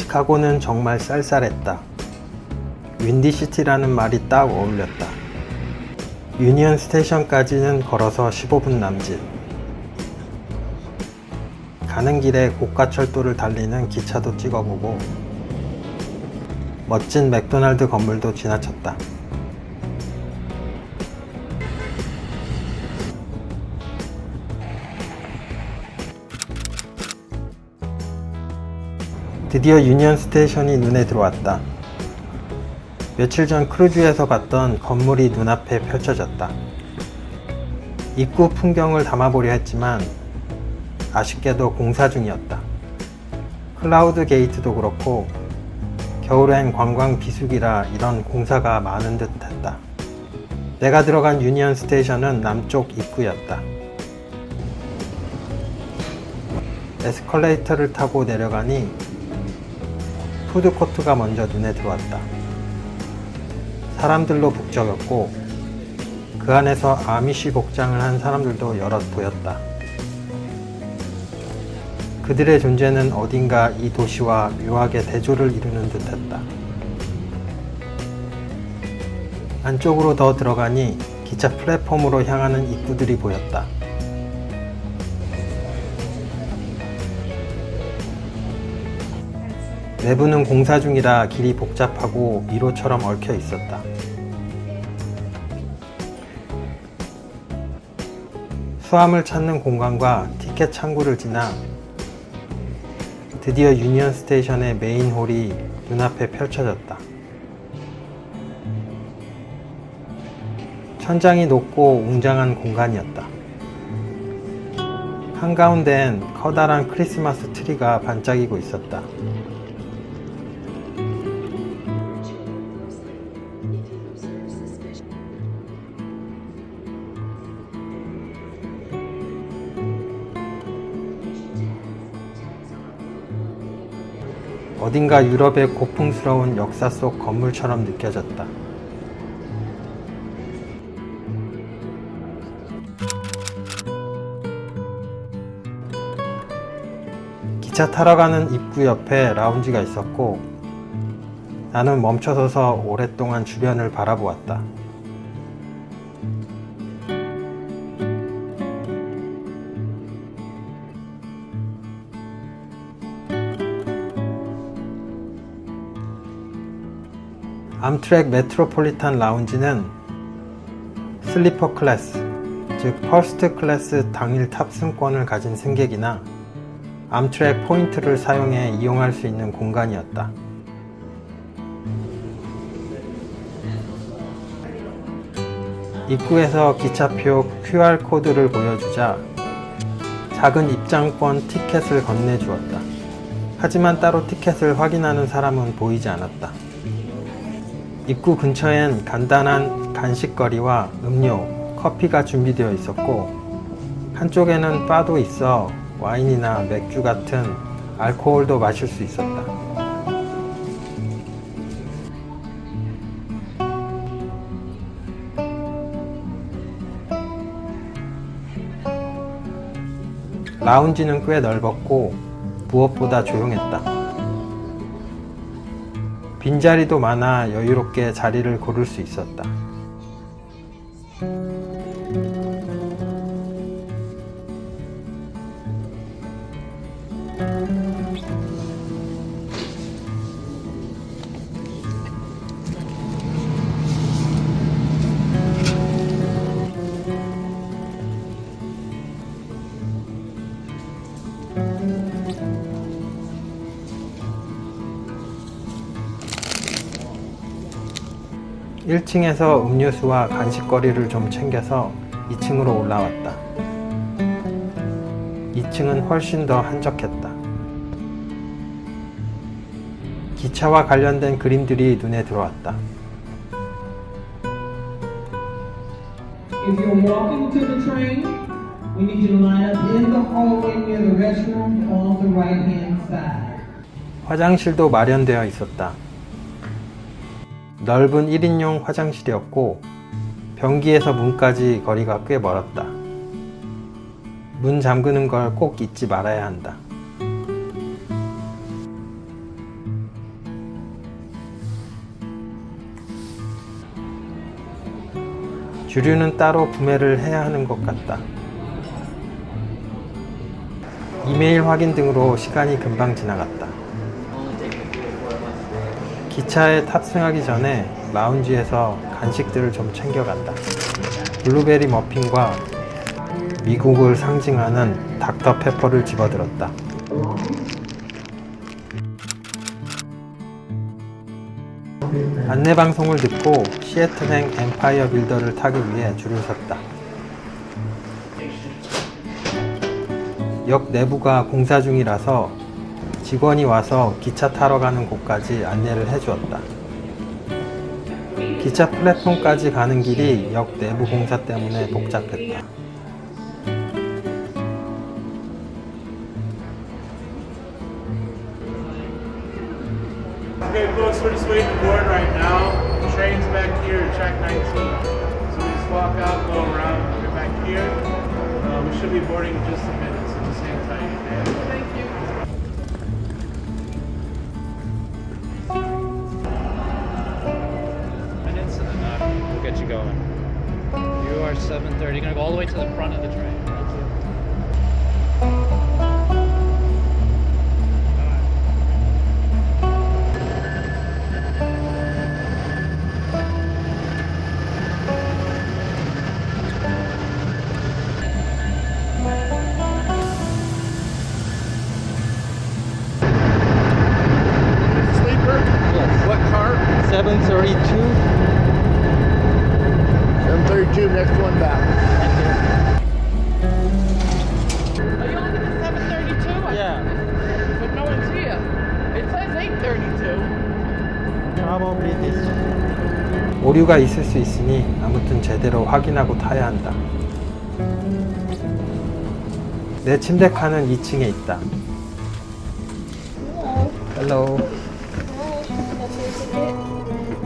시카고는 정말 쌀쌀했다. 윈디시티라는 말이 딱 어울렸다. 유니언 스테이션까지는 걸어서 15분 남짓. 가는 길에 고가철도를 달리는 기차도 찍어보고 멋진 맥도날드 건물도 지나쳤다. 드디어 유니언 스테이션이 눈에 들어왔다. 며칠 전 크루즈에서 봤던 건물이 눈앞에 펼쳐졌다. 입구 풍경을 담아보려 했지만 아쉽게도 공사 중이었다. 클라우드 게이트도 그렇고 겨울엔 관광 비수기라 이런 공사가 많은 듯 했다. 내가 들어간 유니언 스테이션은 남쪽 입구였다. 에스컬레이터를 타고 내려가니 푸드코트가 먼저 눈에 들어왔다. 사람들로 북적였고 그 안에서 아미시 복장을 한 사람들도 여럿 보였다. 그들의 존재는 어딘가 이 도시와 묘하게 대조를 이루는 듯했다. 안쪽으로 더 들어가니 기차 플랫폼으로 향하는 입구들이 보였다. 내부는 공사 중이라 길이 복잡하고 미로처럼 얽혀 있었다. 수암을 찾는 공간과 티켓 창구를 지나 드디어 유니언 스테이션의 메인 홀이 눈앞에 펼쳐졌다. 천장이 높고 웅장한 공간이었다. 한가운데엔 커다란 크리스마스 트리가 반짝이고 있었다. 어딘가 유럽의 고풍스러운 역사 속 건물처럼 느껴졌다. 기차 타러 가는 입구 옆에 라운지가 있었고 나는 멈춰서서 오랫동안 주변을 바라보았다. 암트랙 메트로폴리탄 라운지는 슬리퍼 클래스, 즉 퍼스트 클래스 당일 탑승권을 가진 승객이나 암트랙 포인트를 사용해 이용할 수 있는 공간이었다. 입구에서 기차표 QR코드를 보여주자 작은 입장권 티켓을 건네주었다. 하지만 따로 티켓을 확인하는 사람은 보이지 않았다. 입구 근처엔 간단한 간식거리와 음료, 커피가 준비되어 있었고 한쪽에는 바도 있어 와인이나 맥주 같은 알코올도 마실 수 있었다. 라운지는 꽤 넓었고 무엇보다 조용했다. 빈자리도 많아 여유롭게 자리를 고를 수 있었다. 1층에서 음료수와 간식거리를 좀 챙겨서 2층으로 올라왔다. 2층은 훨씬 더 한적했다. 기차와 관련된 그림들이 눈에 들어왔다. If you're walking to the train, we need you to line up in the hallway near the restroom on the right-hand side. 화장실도 마련되어 있었다. 넓은 1인용 화장실이었고 변기에서 문까지 거리가 꽤 멀었다. 문 잠그는 걸 꼭 잊지 말아야 한다. 주류는 따로 구매를 해야 하는 것 같다. 이메일 확인 등으로 시간이 금방 지나갔다. 기차에 탑승하기 전에 라운지에서 간식들을 좀 챙겨간다. 블루베리 머핀과 미국을 상징하는 닥터 페퍼를 집어들었다. 안내방송을 듣고 시애틀행 엠파이어 빌더를 타기 위해 줄을 섰다. 역 내부가 공사 중이라서 직원이 와서 기차 타러 가는 곳까지 안내를 해주었다. 기차 플랫폼까지 가는 길이 역 내부 공사 때문에 복잡했다. Okay, folks, we're just waiting to board right now. The train's back here, track 19. So we just walk out, go around, get back here. We should be boarding in just a minute, so just hang tight. Okay? Thank you. Minutes and then we'll get you going. You are 7:30. You're gonna go all the way to the front of the train. Thank you. Sleeper? Yes. What car? 732. 732, next one back. Are you looking at 732? Yeah, But no one's here. It says 832. probably this. 오류가 있을 수 있으니 아무튼 제대로 확인하고 타야 한다. 내 침대 칸은 2층에 있다. Hello. Hi, that's your ticket.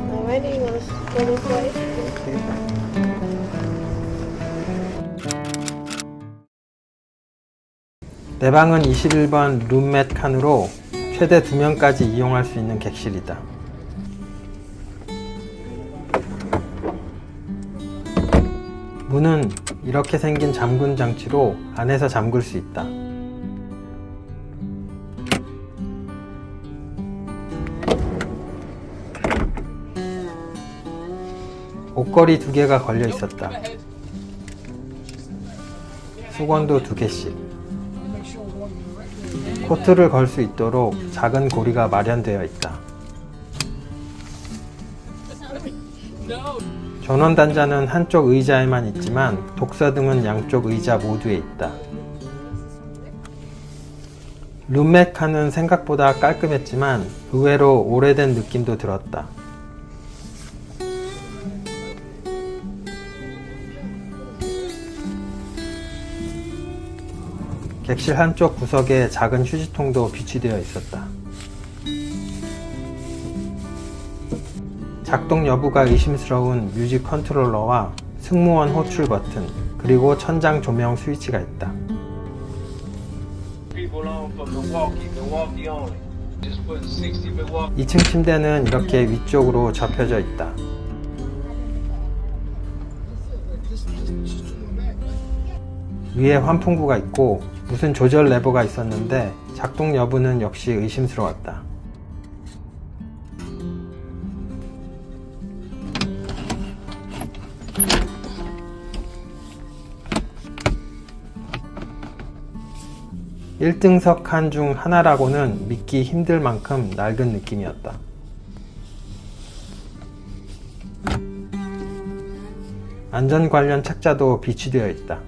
Alrighty, you want to go this way? 내 방은 21번 룸메트 칸으로 최대 2명까지 이용할 수 있는 객실이다. 문은 이렇게 생긴 잠금 장치로 안에서 잠글 수 있다. 옷걸이 2개가 걸려 있었다. 수건도 2개씩. 코트를 걸 수 있도록 작은 고리가 마련되어 있다. 전원 단자는 한쪽 의자에만 있지만 독서등은 양쪽 의자 모두에 있다. 룸메트 칸은 생각보다 깔끔했지만 의외로 오래된 느낌도 들었다. 객실 한쪽 구석에 작은 휴지통도 비치되어 있었다. 작동 여부가 의심스러운 뮤직 컨트롤러와 승무원 호출 버튼, 그리고 천장 조명 스위치가 있다. People on from Milwaukee, Milwaukee only. Just putting 60 Milwaukee. 2층 침대는 이렇게 위쪽으로 접혀져 있다. 위에 환풍구가 있고 무슨 조절 레버가 있었는데 작동 여부는 역시 의심스러웠다. (1) 등석 칸 중 하나라고는 믿기 힘들 만큼 낡은 느낌이었다. 안전 관련 책자도 비치되어 있다.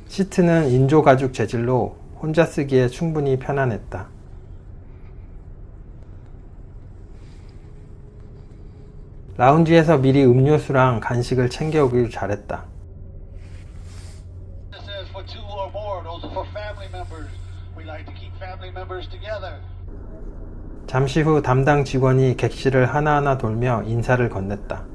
시트는 인조 가죽 재질로 혼자 쓰기에 충분히 편안했다. 라운지에서 미리 음료수랑 간식을 챙겨오길 잘했다. This is for 2 or more. Those are for family members. We like to keep family members together. 잠시 후 담당 직원이 객실을 하나하나 돌며 인사를 건넸다.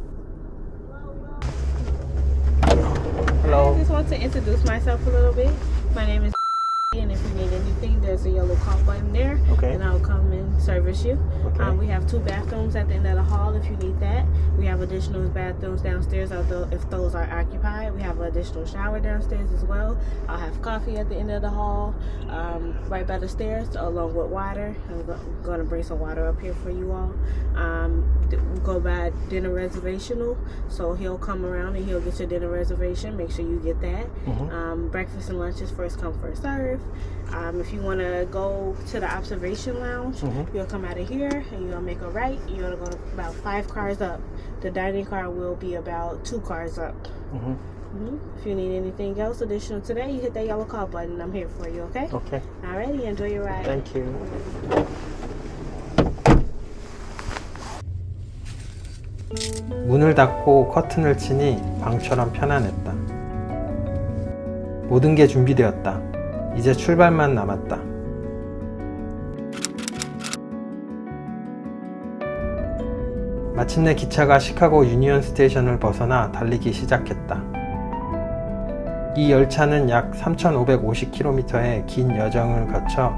I just want to introduce myself a little bit. My name is and if you need anything, there's a yellow call button there, and I'll come and service you. We have 2 bathrooms at the end of the hall if you need that. We have have additional bathrooms downstairs, although if those are occupied. We have an additional shower downstairs as well. I'll have coffee at the end of the hall, right by the stairs, along with water. I'm going to bring some water up here for you all. We go by dinner reservational, so he'll come around and he'll get your dinner reservation. Make sure you get that. Breakfast and lunch is first come, first serve. If you want to go to the observation lounge, you'll come out of here and you'll make a right. You're going to go about 5 cars up. The dining car will be about 2 cars up. If you need anything else additional today, you hit that yellow call button. I'm here for you, okay? Okay. Alrighty, enjoy your ride. Thank you. 문을 닫고 커튼을 치니 방처럼 편안했다. 모든 게 준비되었다. 이제 출발만 남았다. 마침내 기차가 시카고 유니언 스테이션을 벗어나 달리기 시작했다. 이 열차는 약 3,550km의 긴 여정을 거쳐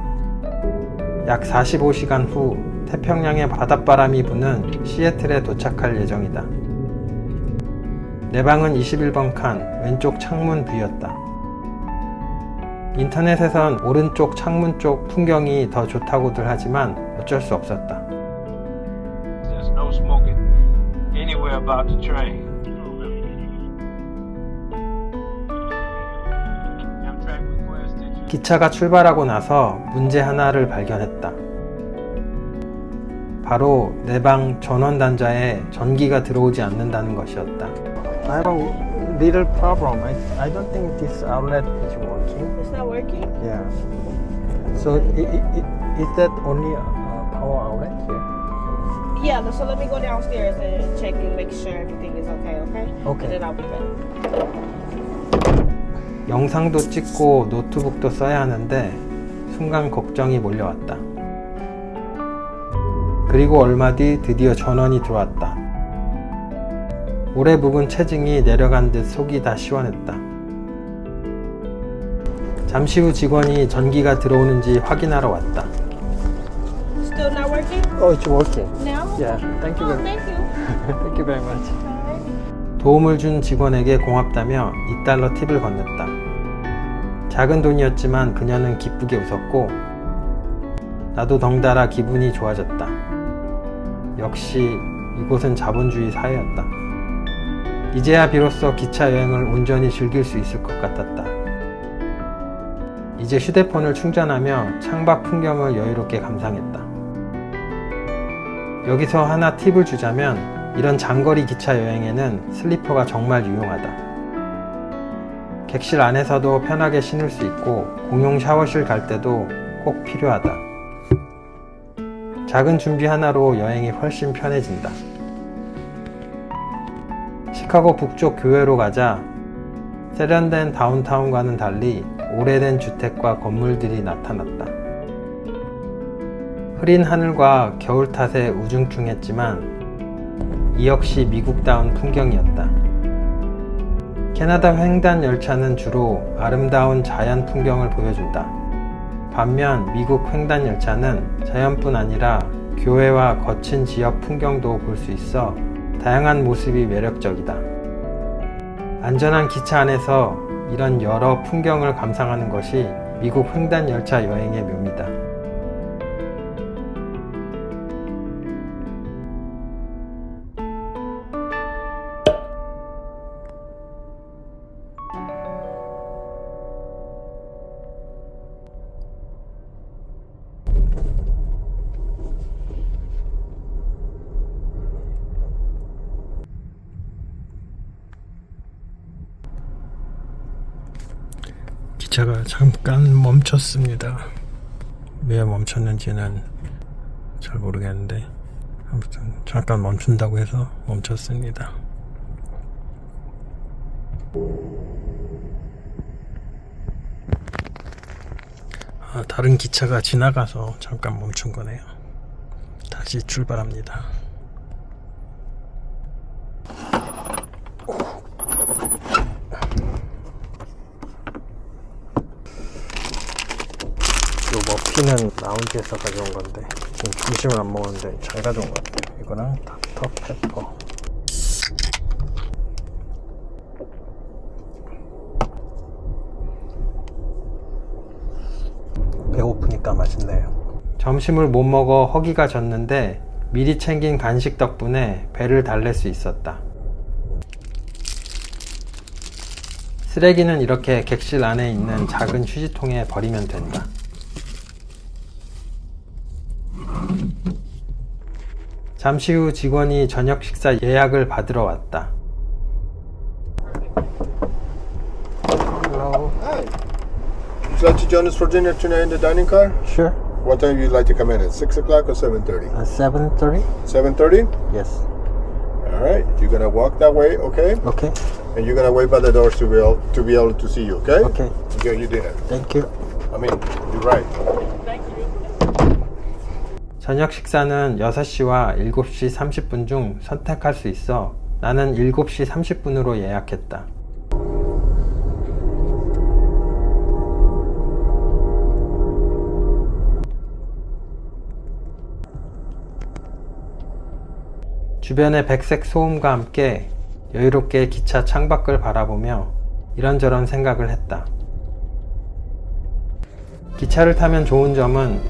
약 45시간 후 태평양의 바닷바람이 부는 시애틀에 도착할 예정이다. 내 방은 21번 칸 왼쪽 창문 뷰였다. 인터넷에선 오른쪽 창문 쪽 풍경이 더 좋다고들 하지만 어쩔 수 없었다. There's no smoking anywhere about the train. 기차가 출발하고 나서 문제 하나를 발견했다. 바로 내 방 전원 단자에 전기가 들어오지 않는다는 것이었다. I have a little problem. I don't think this outlet is working. It's not working? Yeah. So is that only a power outlet here? Yeah, so let me go downstairs and check and make sure everything is okay, okay? Okay. And then I'll be back. 영상도 찍고 노트북도 써야 하는데 순간 걱정이 몰려왔다. 그리고 얼마 뒤 드디어 전원이 들어왔다. 오래 묵은 체증이 내려간 듯 속이 다 시원했다. 잠시 후 직원이 전기가 들어오는지 확인하러 왔다. Still not working? Oh, it's working. No? Yeah, thank you Oh, very much. thank you. Thank you very much. 도움을 준 직원에게 고맙다며 $2 팁을 건넸다. 작은 돈이었지만 그녀는 기쁘게 웃었고 나도 덩달아 기분이 좋아졌다. 역시 이곳은 자본주의 사회였다. 이제야 비로소 기차 여행을 온전히 즐길 수 있을 것 같았다. 이제 휴대폰을 충전하며 창밖 풍경을 여유롭게 감상했다. 여기서 하나 팁을 주자면 이런 장거리 기차 여행에는 슬리퍼가 정말 유용하다. 객실 안에서도 편하게 신을 수 있고 공용 샤워실 갈 때도 꼭 필요하다. 작은 준비 하나로 여행이 훨씬 편해진다. 시카고 북쪽 교외로 가자 세련된 다운타운과는 달리 오래된 주택과 건물들이 나타났다. 흐린 하늘과 겨울 탓에 우중충했지만 이 역시 미국다운 풍경이었다. 캐나다 횡단 열차는 주로 아름다운 자연 풍경을 보여준다. 반면 미국 횡단 열차는 자연뿐 아니라 교외와 거친 지역 풍경도 볼 수 있어 다양한 모습이 매력적이다. 안전한 기차 안에서 이런 여러 풍경을 감상하는 것이 미국 횡단 열차 여행의 묘미다. 기차가 잠깐 멈췄습니다. 왜 멈췄는지는 잘 모르겠는데 아무튼 잠깐 멈춘다고 해서 멈췄습니다. 다른 기차가 지나가서 잠깐 멈춘 거네요. 다시 출발합니다. 요 머피는 라운지에서 가져온 건데 지금 점심을 안 먹었는데 잘 가져온 것 같아요. 이거랑 닥터 페퍼. 점심을 못 먹어 허기가 졌는데 미리 챙긴 간식 덕분에 배를 달랠 수 있었다. 쓰레기는 이렇게 객실 안에 있는 작은 휴지통에 버리면 된다. 잠시 후 직원이 저녁 식사 예약을 받으러 왔다. Hello. Hi. Would you like to join us for dinner tonight in the dining car? Sure. What time would you like to come in at? 6 o'clock or 7:30? 7:30? 7:30? Yes. All right. You're gonna walk that way, okay? Okay. And you're gonna wait by the doors to be able to see you, okay? Okay. Enjoy your dinner. Thank you. I mean, you're right. 저녁 식사는 6시와 7시 30분 중 선택할 수 있어 나는 7시 30분으로 예약했다. 주변의 백색 소음과 함께 여유롭게 기차 창밖을 바라보며 이런저런 생각을 했다. 기차를 타면 좋은 점은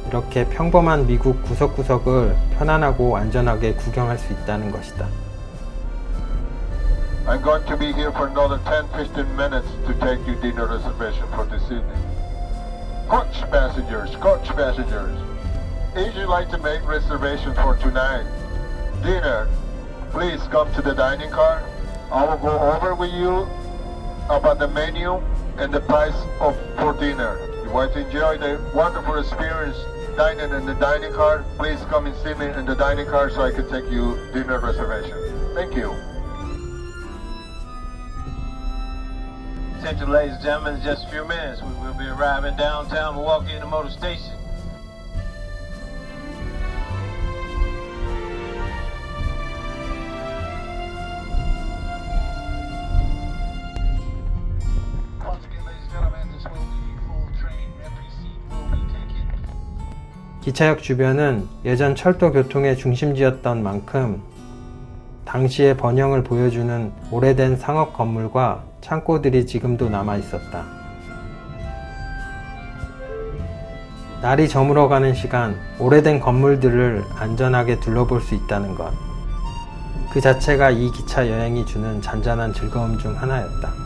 이렇게 평범한 미국 구석구석을 편안하고 안전하게 구경할 수 있다는 것이다. I'm going to be here for another 10-15 minutes to take your dinner reservation for this evening. Coach passengers, if you'd like to make reservation for tonight, dinner, please come to the dining car. I will go over with you about the menu and the price for dinner. You want to enjoy the wonderful experience dining in the dining car? Please come and see me in the dining car so I can take you dinner reservation. Thank you. Attention, ladies and gentlemen, in just a few minutes, we will be arriving downtown Milwaukee in the motor station. Once again, ladies and gentlemen, this will be full train. Every seat will be taken. 기차역 주변은 예전 철도 교통의 중심지였던 만큼 당시의 번영을 보여주는 오래된 상업 건물과 창고들이 지금도 남아 있었다. 날이 저물어가는 시간, 오래된 건물들을 안전하게 둘러볼 수 있다는 것. 그 자체가 이 기차 여행이 주는 잔잔한 즐거움 중 하나였다.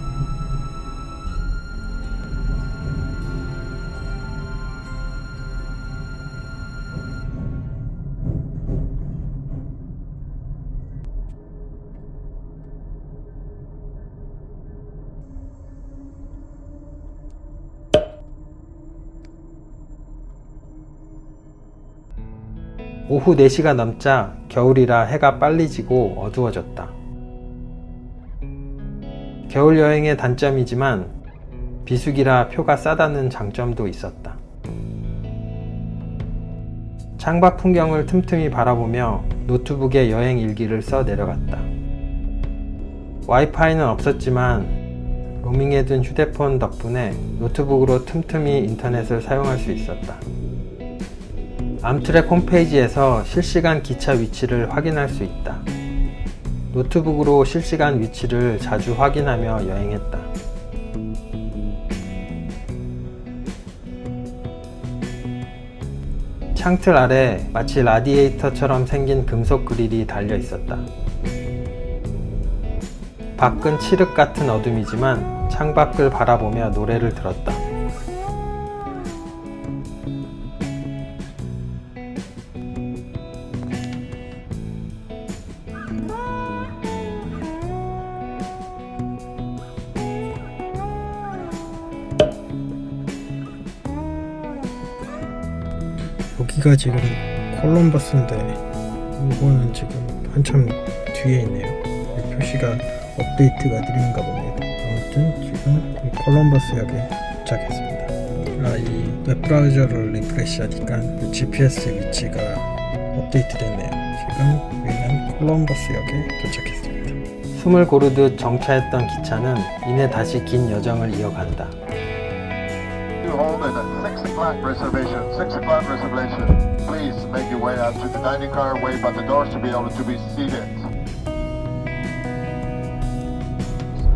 오후 4시가 넘자 겨울이라 해가 빨리 지고 어두워졌다. 겨울 여행의 단점이지만 비수기라 표가 싸다는 장점도 있었다. 창밖 풍경을 틈틈이 바라보며 노트북에 여행 일기를 써 내려갔다. 와이파이는 없었지만 로밍해둔 휴대폰 덕분에 노트북으로 틈틈이 인터넷을 사용할 수 있었다. 암트랙 홈페이지에서 실시간 기차 위치를 확인할 수 있다. 노트북으로 실시간 위치를 자주 확인하며 여행했다. 창틀 아래 마치 라디에이터처럼 생긴 금속 그릴이 달려 있었다. 밖은 칠흑 같은 어둠이지만 창밖을 바라보며 노래를 들었다. 여기가 지금 콜럼버스인데 이거는 지금 한참 뒤에 있네요. 표시가 업데이트가 느린가 봅니다. 아무튼 지금 이 콜럼버스역에 도착했습니다. 이 웹브라우저를 리프레시하니까 GPS 위치가 업데이트 됐네요. 지금 우리는 콜럼버스역에 도착했습니다. 숨을 고르듯 정차했던 기차는 이내 다시 긴 여정을 이어간다. Hold in a 6 o'clock reservation. 6 o'clock reservation. Please make your way out to the dining car. Wait by the doors to be able to be seated.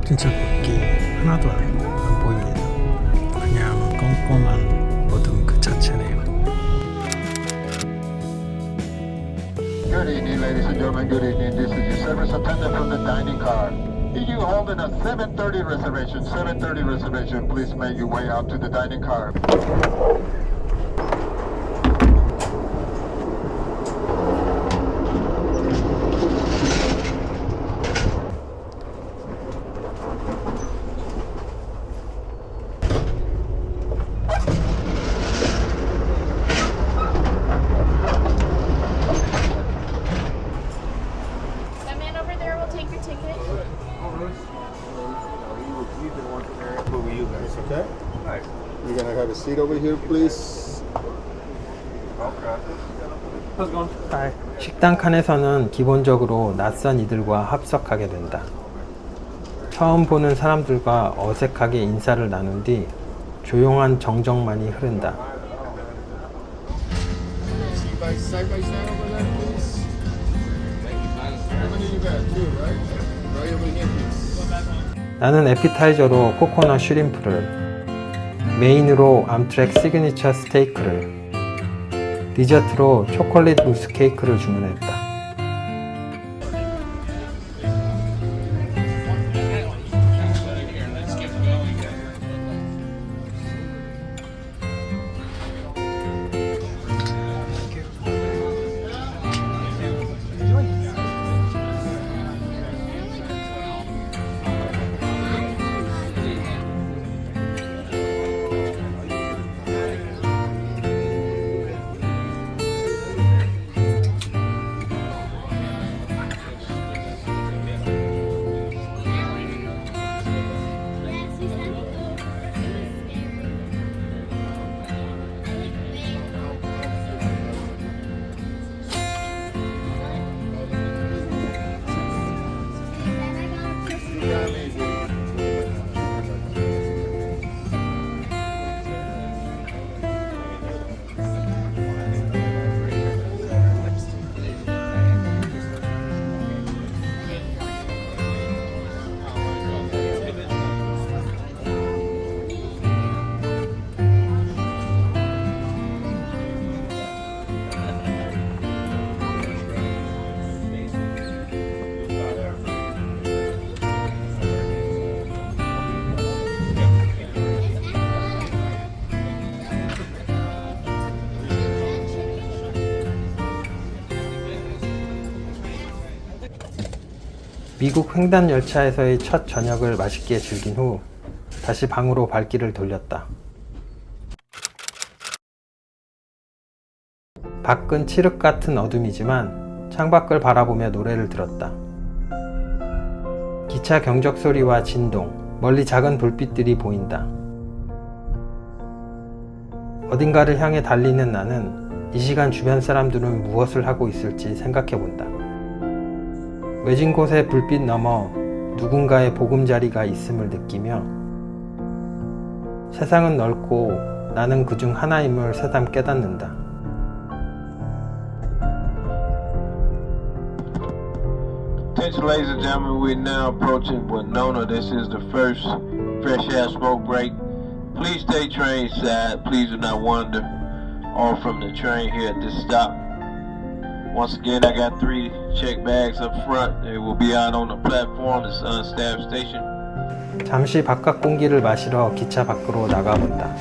진짜 밖이 하나도 안 보입니다. 그냥 껌껌한 어둠 그 자체네요. Good evening, ladies and gentlemen. Good evening. This is your service attendant from the dining car. If you holding a 7:30 reservation, 7:30 reservation, please make your way out to the dining car. That man over there will take your ticket. Okay? You're gonna have a seat over here, please. 식당 칸에서는 기본적으로 낯선 이들과 합석하게 된다. 처음 보는 사람들과 어색하게 인사를 나눈 뒤 조용한 정적만이 흐른다. Side by side over there, please. Everyone in your bag, too, right? Right over here, please. 나는 에피타이저로 코코넛 슈림프를, 메인으로 암트랙 시그니처 스테이크를, 디저트로 초콜릿 무스 케이크를 주문했다. 미국 횡단 열차에서의 첫 저녁을 맛있게 즐긴 후 다시 방으로 발길을 돌렸다. 밖은 칠흑 같은 어둠이지만 창밖을 바라보며 노래를 들었다. 기차 경적 소리와 진동, 멀리 작은 불빛들이 보인다. 어딘가를 향해 달리는 나는 이 시간 주변 사람들은 무엇을 하고 있을지 생각해 본다. 외진 곳의 불빛 너머 누군가의 보금자리가 있음을 느끼며 세상은 넓고 나는 그중 하나임을 새삼 깨닫는다. Attention, ladies and gentlemen, we're now approaching Winona. This is the first fresh air smoke break. Please stay train side. Please do not wander off from the train here at this stop. Once again, I got 3 check bags up front. They will be out on the platform, the Sun Staff Station. 잠시 바깥 공기를 마시러 기차 밖으로 나가본다.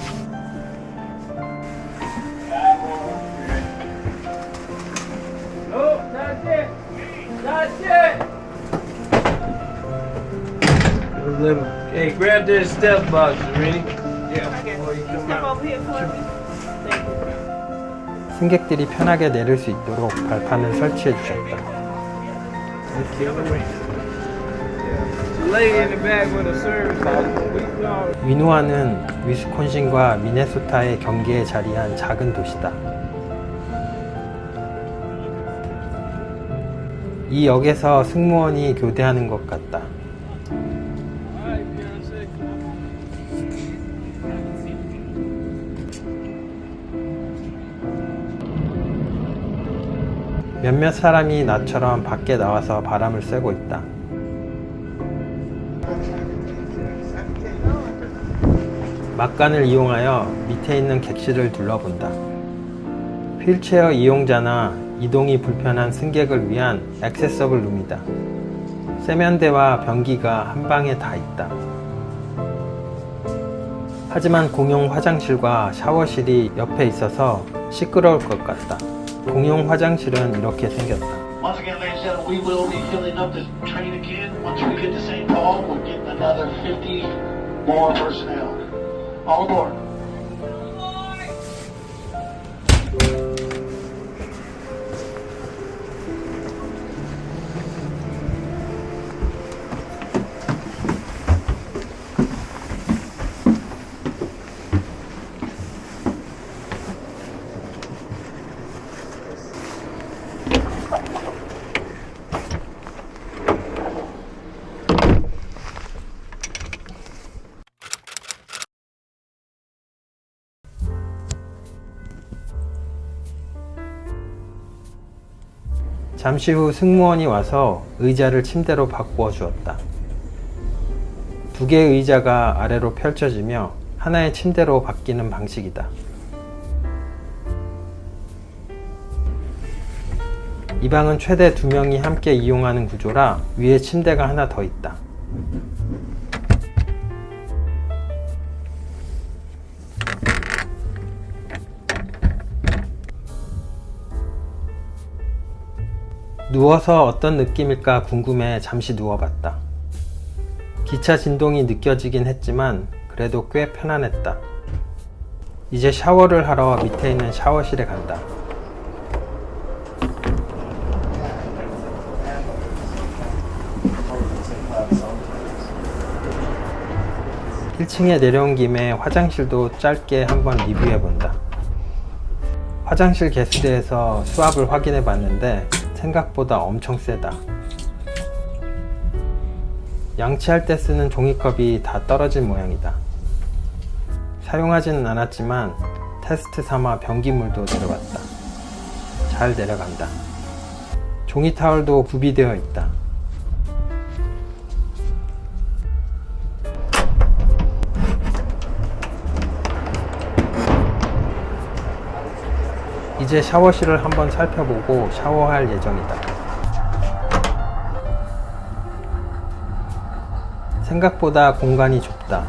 Oh, that's it. That's it. Hey, grab this step box, Sereni. Step over here for me. Thank you. 승객들이 편하게 내릴 수 있도록 발판을 설치해 주셨다. Lay in the back with a service box. 위노아는 위스콘신과 미네소타의 경계에 자리한 작은 도시다. 이 역에서 승무원이 교대하는 것 같다. 몇몇 사람이 나처럼 밖에 나와서 바람을 쐬고 있다. 막간을 이용하여 밑에 있는 객실을 둘러본다. 휠체어 이용자나 이동이 불편한 승객을 위한 액세서블 룸이다. 세면대와 변기가 한 방에 다 있다. 하지만 공용 화장실과 샤워실이 옆에 있어서 시끄러울 것 같다. 공용 화장실은 이렇게 생겼다. Once again, ladies and gentlemen, we will be filling up the train again. Once we get to St. Paul, we'll get another 50 more personnel. All aboard. 잠시 후 승무원이 와서 의자를 침대로 바꾸어 주었다. 2개의 의자가 아래로 펼쳐지며 하나의 침대로 바뀌는 방식이다. 이 방은 최대 2명이 함께 이용하는 구조라 위에 침대가 하나 더 있다. 누워서 어떤 느낌일까 궁금해 잠시 누워봤다. 기차 진동이 느껴지긴 했지만 그래도 꽤 편안했다. 이제 샤워를 하러 밑에 있는 샤워실에 간다. (1층에) 내려온 김에 화장실도 짧게 한번 리뷰해본다. 화장실 개수대에서 수압을 확인해 봤는데 생각보다 엄청 세다. 양치할 때 쓰는 종이컵이 다 떨어진 모양이다. 사용하지는 않았지만 테스트 삼아 변기물도 내려봤다. 잘 내려간다. 종이 타월도 구비되어 있다. 이제 샤워실을 한번 살펴보고 샤워할 예정이다. 생각보다 공간이 좁다.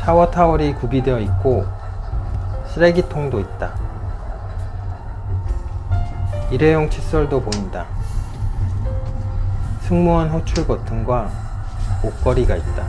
샤워 타월이 구비되어 있고 쓰레기통도 있다. 일회용 칫솔도 보인다. 승무원 호출 버튼과 옷걸이가 있다.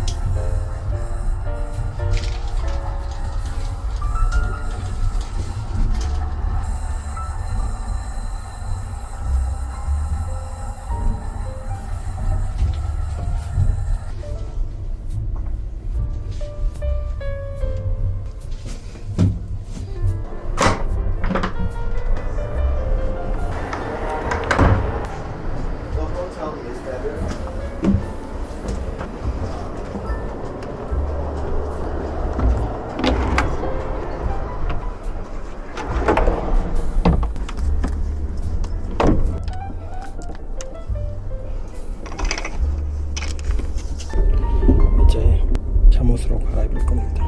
잠옷으로 갈아입을 겁니다.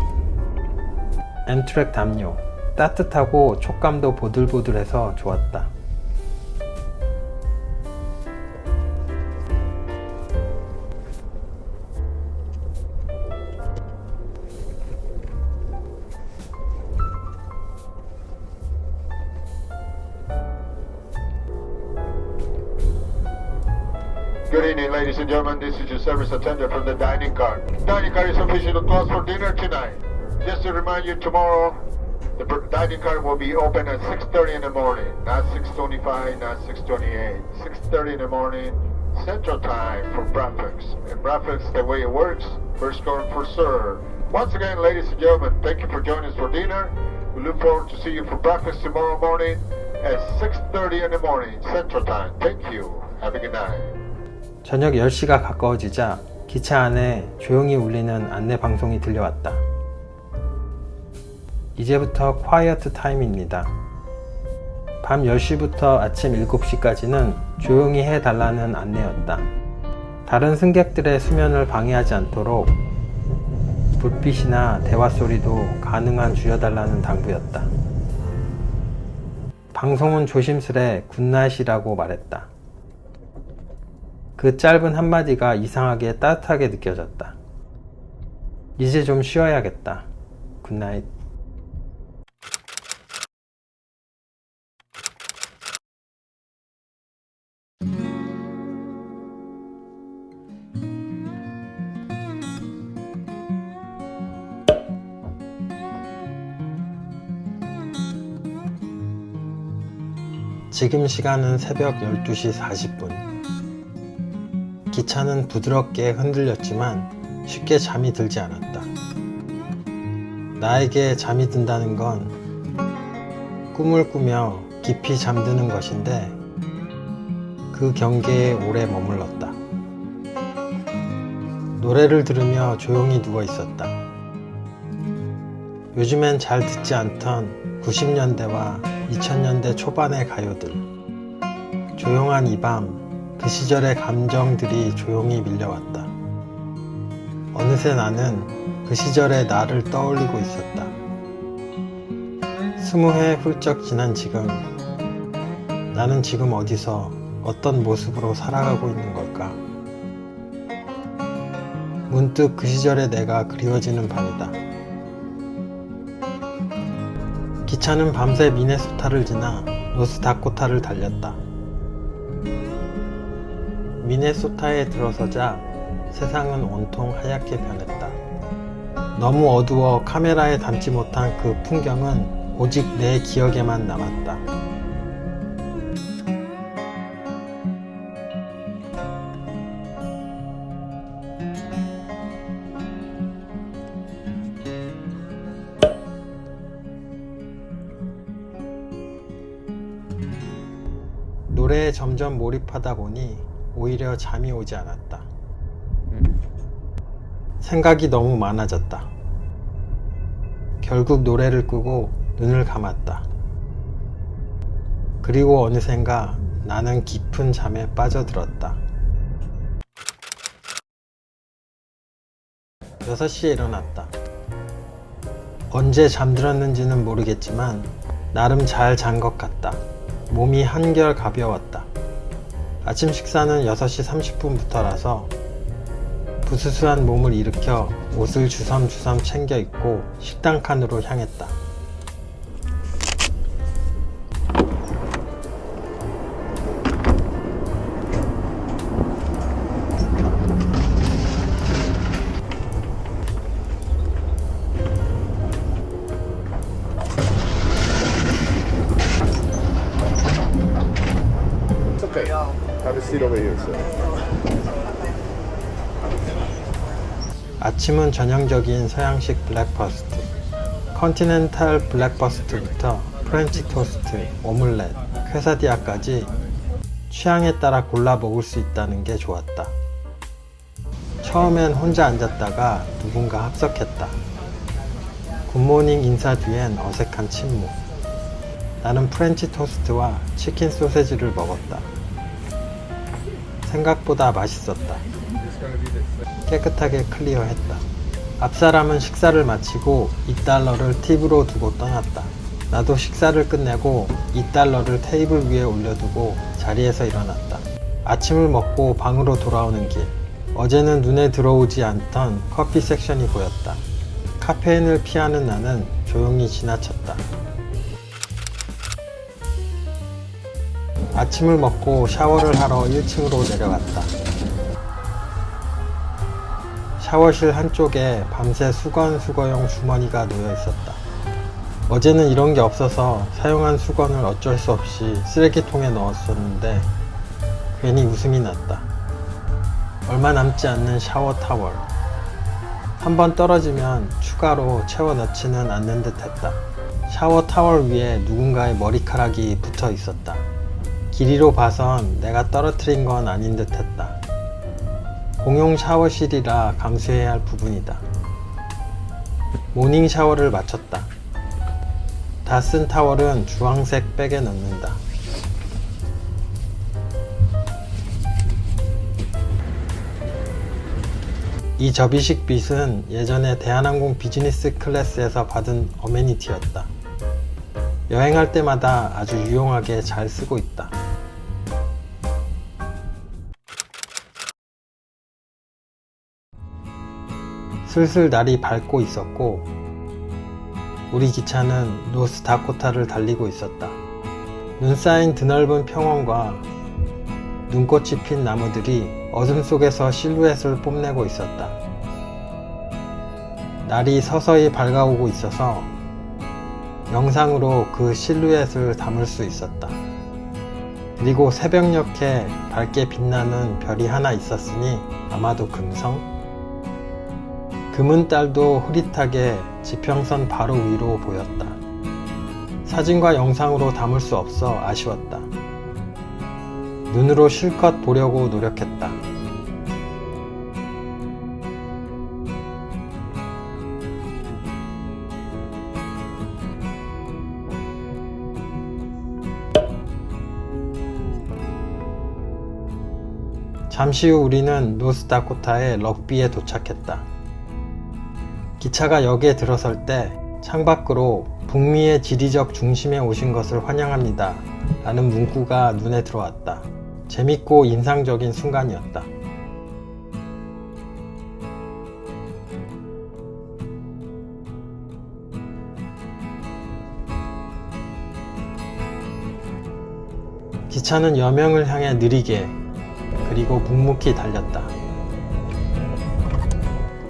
엠트랙 담요. 따뜻하고 촉감도 보들보들해서 좋았다. Good evening, ladies and gentlemen. This is your service attendant from the dining car. Dining car is officially closed for dinner tonight. Just to remind you, tomorrow the dining car will be open at 6:30 in the morning, not 6:25, not 6:28. 6:30 in the morning, Central Time for breakfast. And breakfast, the way it works, first come, first serve. Once again, ladies and gentlemen, thank you for joining us for dinner. We look forward to see you for breakfast tomorrow morning at 6:30 in the morning, Central Time. Thank you. Have a good night. 저녁 10시가 가까워지자 기차 안에 조용히 울리는 안내 방송이 들려왔다. 이제부터 quiet time입니다. 밤 10시부터 아침 7시까지는 조용히 해달라는 안내였다. 다른 승객들의 수면을 방해하지 않도록 불빛이나 대화 소리도 가능한 줄여달라는 당부였다. 방송은 조심스레 굿나잇이라고 말했다. 그 짧은 한마디가 이상하게 따뜻하게 느껴졌다. 이제 좀 쉬어야겠다. 굿나잇. 지금 시간은 새벽 12시 40분. 기차는 부드럽게 흔들렸지만 쉽게 잠이 들지 않았다. 나에게 잠이 든다는 건 꿈을 꾸며 깊이 잠드는 것인데 그 경계에 오래 머물렀다. 노래를 들으며 조용히 누워 있었다. 요즘엔 잘 듣지 않던 90년대와 2000년대 초반의 가요들. 조용한 이 밤, 그 시절의 감정들이 조용히 밀려왔다. 어느새 나는 그 시절의 나를 떠올리고 있었다. 20해 훌쩍 지난 지금, 나는 지금 어디서 어떤 모습으로 살아가고 있는 걸까? 문득 그 시절의 내가 그리워지는 밤이다. 기차는 밤새 미네소타를 지나 노스다코타를 달렸다. 미네소타에 들어서자 세상은 온통 하얗게 변했다. 너무 어두워 카메라에 담지 못한 그 풍경은 오직 내 기억에만 남았다. 노래에 점점 몰입하다 보니 오히려 잠이 오지 않았다. 생각이 너무 많아졌다. 결국 노래를 끄고 눈을 감았다. 그리고 어느샌가 나는 깊은 잠에 빠져들었다. 6시에 일어났다. 언제 잠들었는지는 모르겠지만 나름 잘 잔 것 같다. 몸이 한결 가벼웠다. 아침 식사는 6시 30분부터라서 부스스한 몸을 일으켜 옷을 주섬주섬 챙겨 입고 식당 칸으로 향했다. Have a seat over here, sir. 아침은 전형적인 서양식 블랙퍼스트, 컨티넨탈 블랙퍼스트부터 프렌치 토스트, 오믈렛, 퀘사디아까지 취향에 따라 골라 먹을 수 있다는 게 좋았다. 처음엔 혼자 앉았다가 누군가 합석했다. 굿모닝 인사 뒤엔 어색한 침묵. 나는 프렌치 토스트와 치킨 소세지를 먹었다. 생각보다 맛있었다. 깨끗하게 클리어했다. 앞사람은 식사를 마치고 $2를 팁으로 두고 떠났다. 나도 식사를 끝내고 $2를 테이블 위에 올려두고 자리에서 일어났다. 아침을 먹고 방으로 돌아오는 길. 어제는 눈에 들어오지 않던 커피 섹션이 보였다. 카페인을 피하는 나는 조용히 지나쳤다. 아침을 먹고 샤워를 하러 1층으로 내려갔다. 샤워실 한쪽에 밤새 수건용 주머니가 놓여 있었다. 어제는 이런 게 없어서 사용한 수건을 어쩔 수 없이 쓰레기통에 넣었었는데 괜히 웃음이 났다. 얼마 남지 않는 샤워 타월. 한번 떨어지면 추가로 채워 넣지는 않는 듯 했다. 샤워 타월 위에 누군가의 머리카락이 붙어 있었다. 길이로 봐선 내가 떨어뜨린 건 아닌 듯 했다. 공용 샤워실이라 감수해야 할 부분이다. 모닝 샤워를 마쳤다. 다 쓴 타월은 주황색 백에 넣는다. 이 접이식 빗은 예전에 대한항공 비즈니스 클래스에서 받은 어메니티였다. 여행할 때마다 아주 유용하게 잘 쓰고 있다. 슬슬 날이 밝고 있었고 우리 기차는 노스다코타를 달리고 있었다. 눈 쌓인 드넓은 평원과 눈꽃이 핀 나무들이 어둠 속에서 실루엣을 뽐내고 있었다. 날이 서서히 밝아오고 있어서 영상으로 그 실루엣을 담을 수 있었다. 그리고 새벽녘에 밝게 빛나는 별이 하나 있었으니 아마도 금성? 금은 달도 흐릿하게 지평선 바로 위로 보였다. 사진과 영상으로 담을 수 없어 아쉬웠다. 눈으로 실컷 보려고 노력했다. 잠시 후 우리는 노스다코타의 럭비에 도착했다. 기차가 역에 들어설 때 창밖으로 북미의 지리적 중심에 오신 것을 환영합니다 라는 문구가 눈에 들어왔다. 재밌고 인상적인 순간이었다. 기차는 여명을 향해 느리게 그리고 묵묵히 달렸다.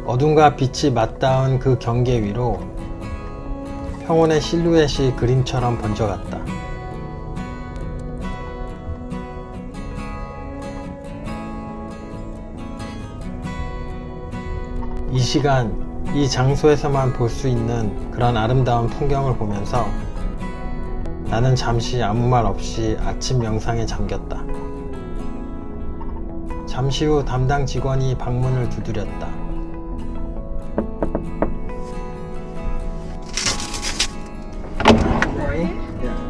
어둠과 빛이 맞닿은 그 경계 위로 평원의 실루엣이 그림처럼 번져갔다. 이 시간, 이 장소에서만 볼 수 있는 그런 아름다운 풍경을 보면서 나는 잠시 아무 말 없이 아침 명상에 잠겼다. 잠시 후 담당 직원이 방문을 두드렸다.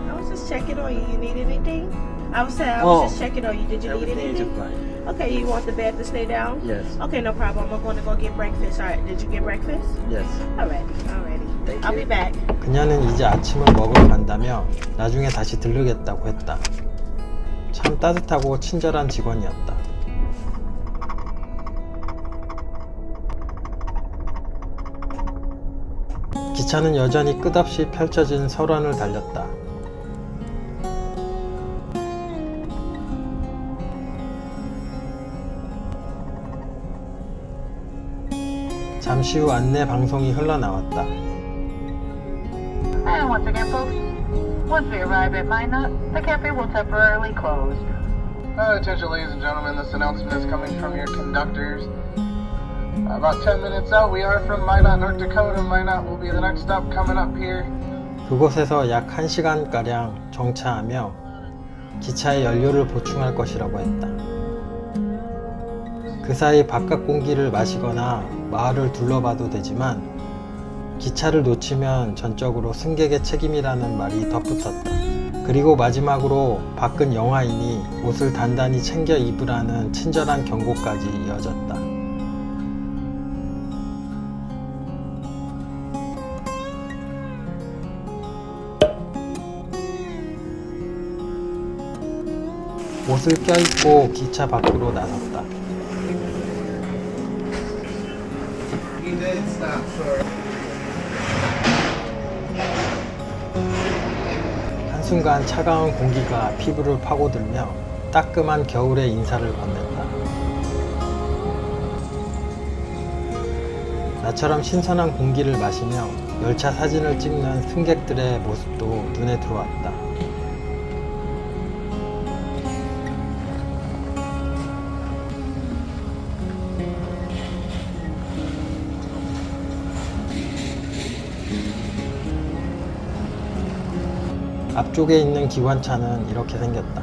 I was just checking on you. You need anything? I was just checking on you. Did you need anything? Okay, you want the bed to stay down? Yes. Okay, no problem. I'm going to go get breakfast. Alright, did you get breakfast? Yes. Alrighty. I'll be back. 그녀는 이제 아침을 먹으러 간다며 나중에 다시 들르겠다고 했다. 참 따뜻하고 친절한 직원이었다. 기차는 여전히 끝없이 펼쳐진 설원을 달렸다. 잠시 후 안내 방송이 흘러나왔다. And once again, folks, once we arrive at Minot, the cafe will temporarily close. Attention, ladies and gentlemen, this announcement is coming from your conductors. About 10 minutes out, we are from Minot, North Dakota. Minot will be the next stop coming up here. 그곳에서 약 1시간가량 정차하며 기차에 연료를 보충할 것이라고 했다. 그 사이 바깥 공기를 마시거나 마을을 둘러봐도 되지만 기차를 놓치면 전적으로 승객의 책임이라는 말이 덧붙었다. 그리고 마지막으로 밖은 영하이니 옷을 단단히 챙겨 입으라는 친절한 경고까지 이어졌다. 옷을 껴입고 기차 밖으로 나섰다. 한순간 차가운 공기가 피부를 파고들며 따끔한 겨울의 인사를 건넸다. 나처럼 신선한 공기를 마시며 열차 사진을 찍는 승객들의 모습도 눈에 들어왔다. 앞쪽에 있는 기관차는 이렇게 생겼다.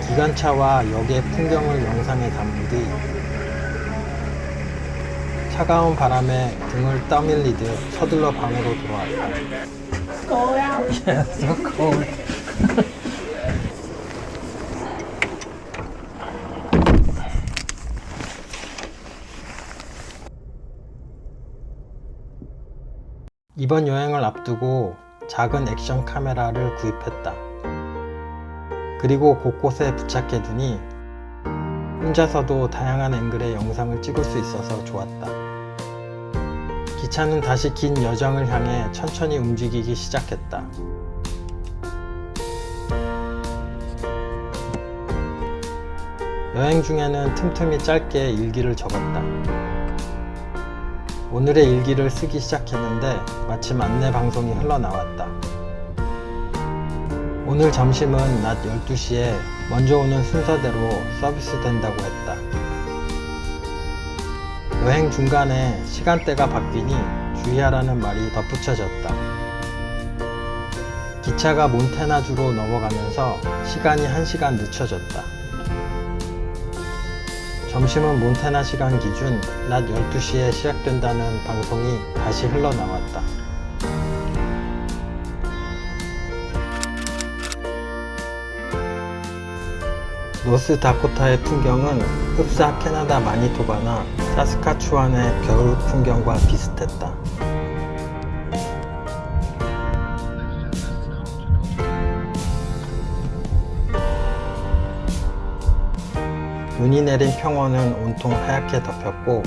기관차와 역의 풍경을 영상에 담은 뒤 차가운 바람에 등을 떠밀리듯 서둘러 방으로 돌아왔다. So cold. 이번 여행을 앞두고 작은 액션 카메라를 구입했다. 그리고 곳곳에 부착해두니 혼자서도 다양한 앵글의 영상을 찍을 수 있어서 좋았다. 기차는 다시 긴 여정을 향해 천천히 움직이기 시작했다. 여행 중에는 틈틈이 짧게 일기를 적었다. 오늘의 일기를 쓰기 시작했는데 마침 안내 방송이 흘러나왔다. 오늘 점심은 낮 12시에 먼저 오는 순서대로 서비스 된다고 했다. 여행 중간에 시간대가 바뀌니 주의하라는 말이 덧붙여졌다. 기차가 몬태나주로 넘어가면서 시간이 1시간 늦춰졌다. 점심은 몬태나 시간 기준 낮 12시에 시작된다는 방송이 다시 흘러나왔다. 노스다코타의 풍경은 흡사 캐나다 마니토바나 사스카추완의 겨울 풍경과 비슷했다. 눈이 내린 평원은 온통 하얗게 덮였고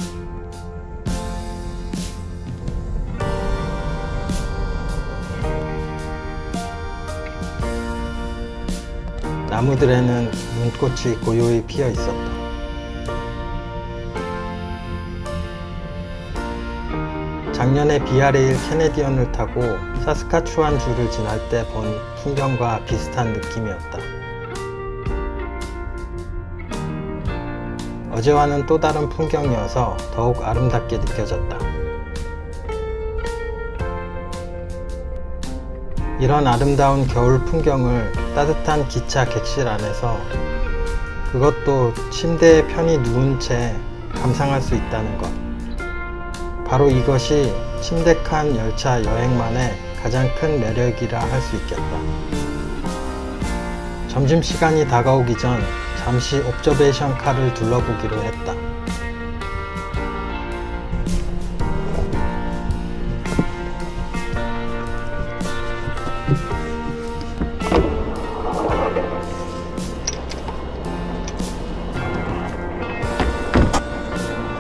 나무들에는 눈꽃이 고요히 피어 있었다. 작년에 비아레일 캐네디언을 타고 사스카추완 주를 지날 때 본 풍경과 비슷한 느낌이었다. 어제와는 또 다른 풍경이어서 더욱 아름답게 느껴졌다. 이런 아름다운 겨울 풍경을 따뜻한 기차 객실 안에서, 그것도 침대에 편히 누운 채 감상할 수 있다는 것. 바로 이것이 침대 칸 열차 여행만의 가장 큰 매력이라 할 수 있겠다. 점심시간이 다가오기 전 잠시 옵저베이션 카를 둘러보기로 했다.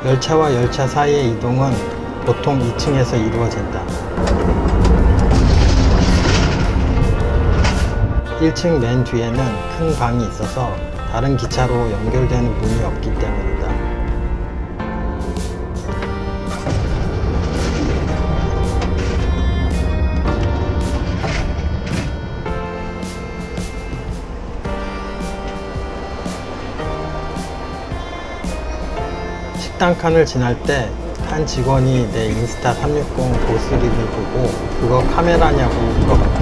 열차와 열차 사이의 이동은 보통 2층에서 이루어진다. 1층 맨 뒤에는 큰 방이 있어서 다른 기차로 연결되는 문이 없기 때문이다. 식당 칸을 지날 때 한 직원이 내 인스타 360 보스리를 보고 그거 카메라냐고 물어봤다.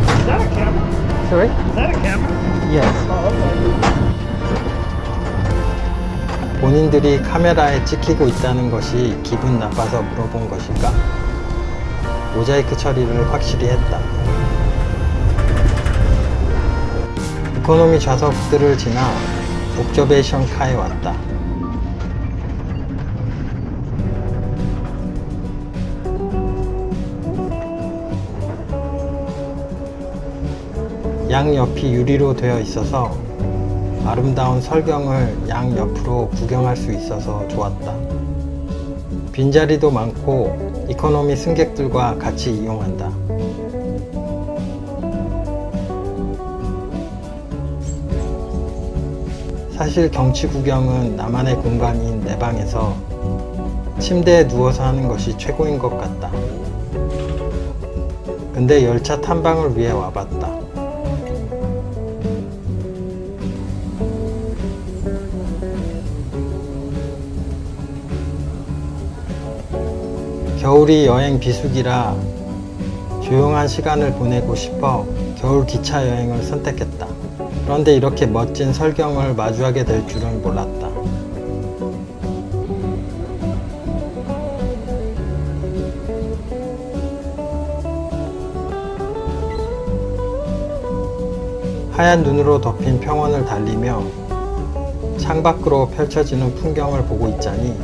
Is that a camera? Sorry? Is that a camera? Yes. 본인들이 카메라에 찍히고 있다는 것이 기분 나빠서 물어본 것일까? 모자이크 처리를 확실히 했다. 이코노미 좌석들을 지나 옵저베이션 카에 왔다. 양옆이 유리로 되어 있어서 아름다운 설경을 양옆으로 구경할 수 있어서 좋았다. 빈자리도 많고 이코노미 승객들과 같이 이용한다. 사실 경치 구경은 나만의 공간인 내 방에서 침대에 누워서 하는 것이 최고인 것 같다. 근데 열차 탐방을 위해 와봤다. 겨울이 여행 비수기라 조용한 시간을 보내고 싶어 겨울 기차 여행을 선택했다. 그런데 이렇게 멋진 설경을 마주하게 될 줄은 몰랐다. 하얀 눈으로 덮인 평원을 달리며 창밖으로 펼쳐지는 풍경을 보고 있자니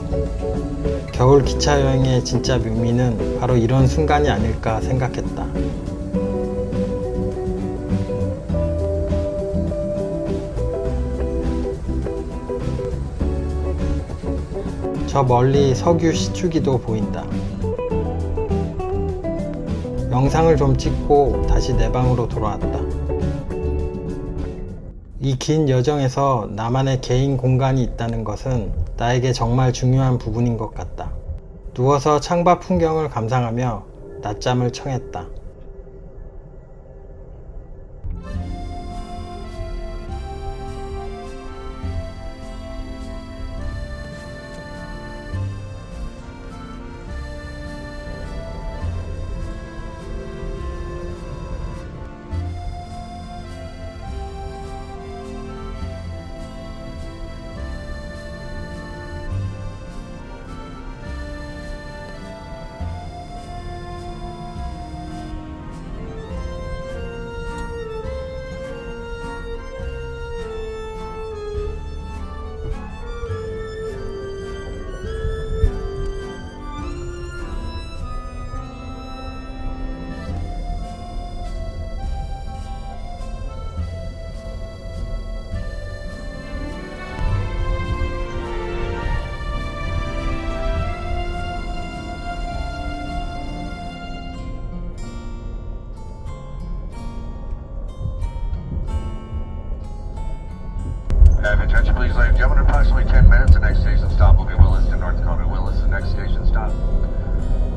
겨울 기차 여행의 진짜 묘미는 바로 이런 순간이 아닐까 생각했다. 저 멀리 석유 시추기도 보인다. 영상을 좀 찍고 다시 내 방으로 돌아왔다. 이 긴 여정에서 나만의 개인 공간이 있다는 것은 나에게 정말 중요한 부분인 것 같다. 누워서 창밖 풍경을 감상하며 낮잠을 청했다. Attention please, ladies and gentlemen. Approximately 10 minutes. The next station stop will be Williston, North Dakota. Williston, next station stop.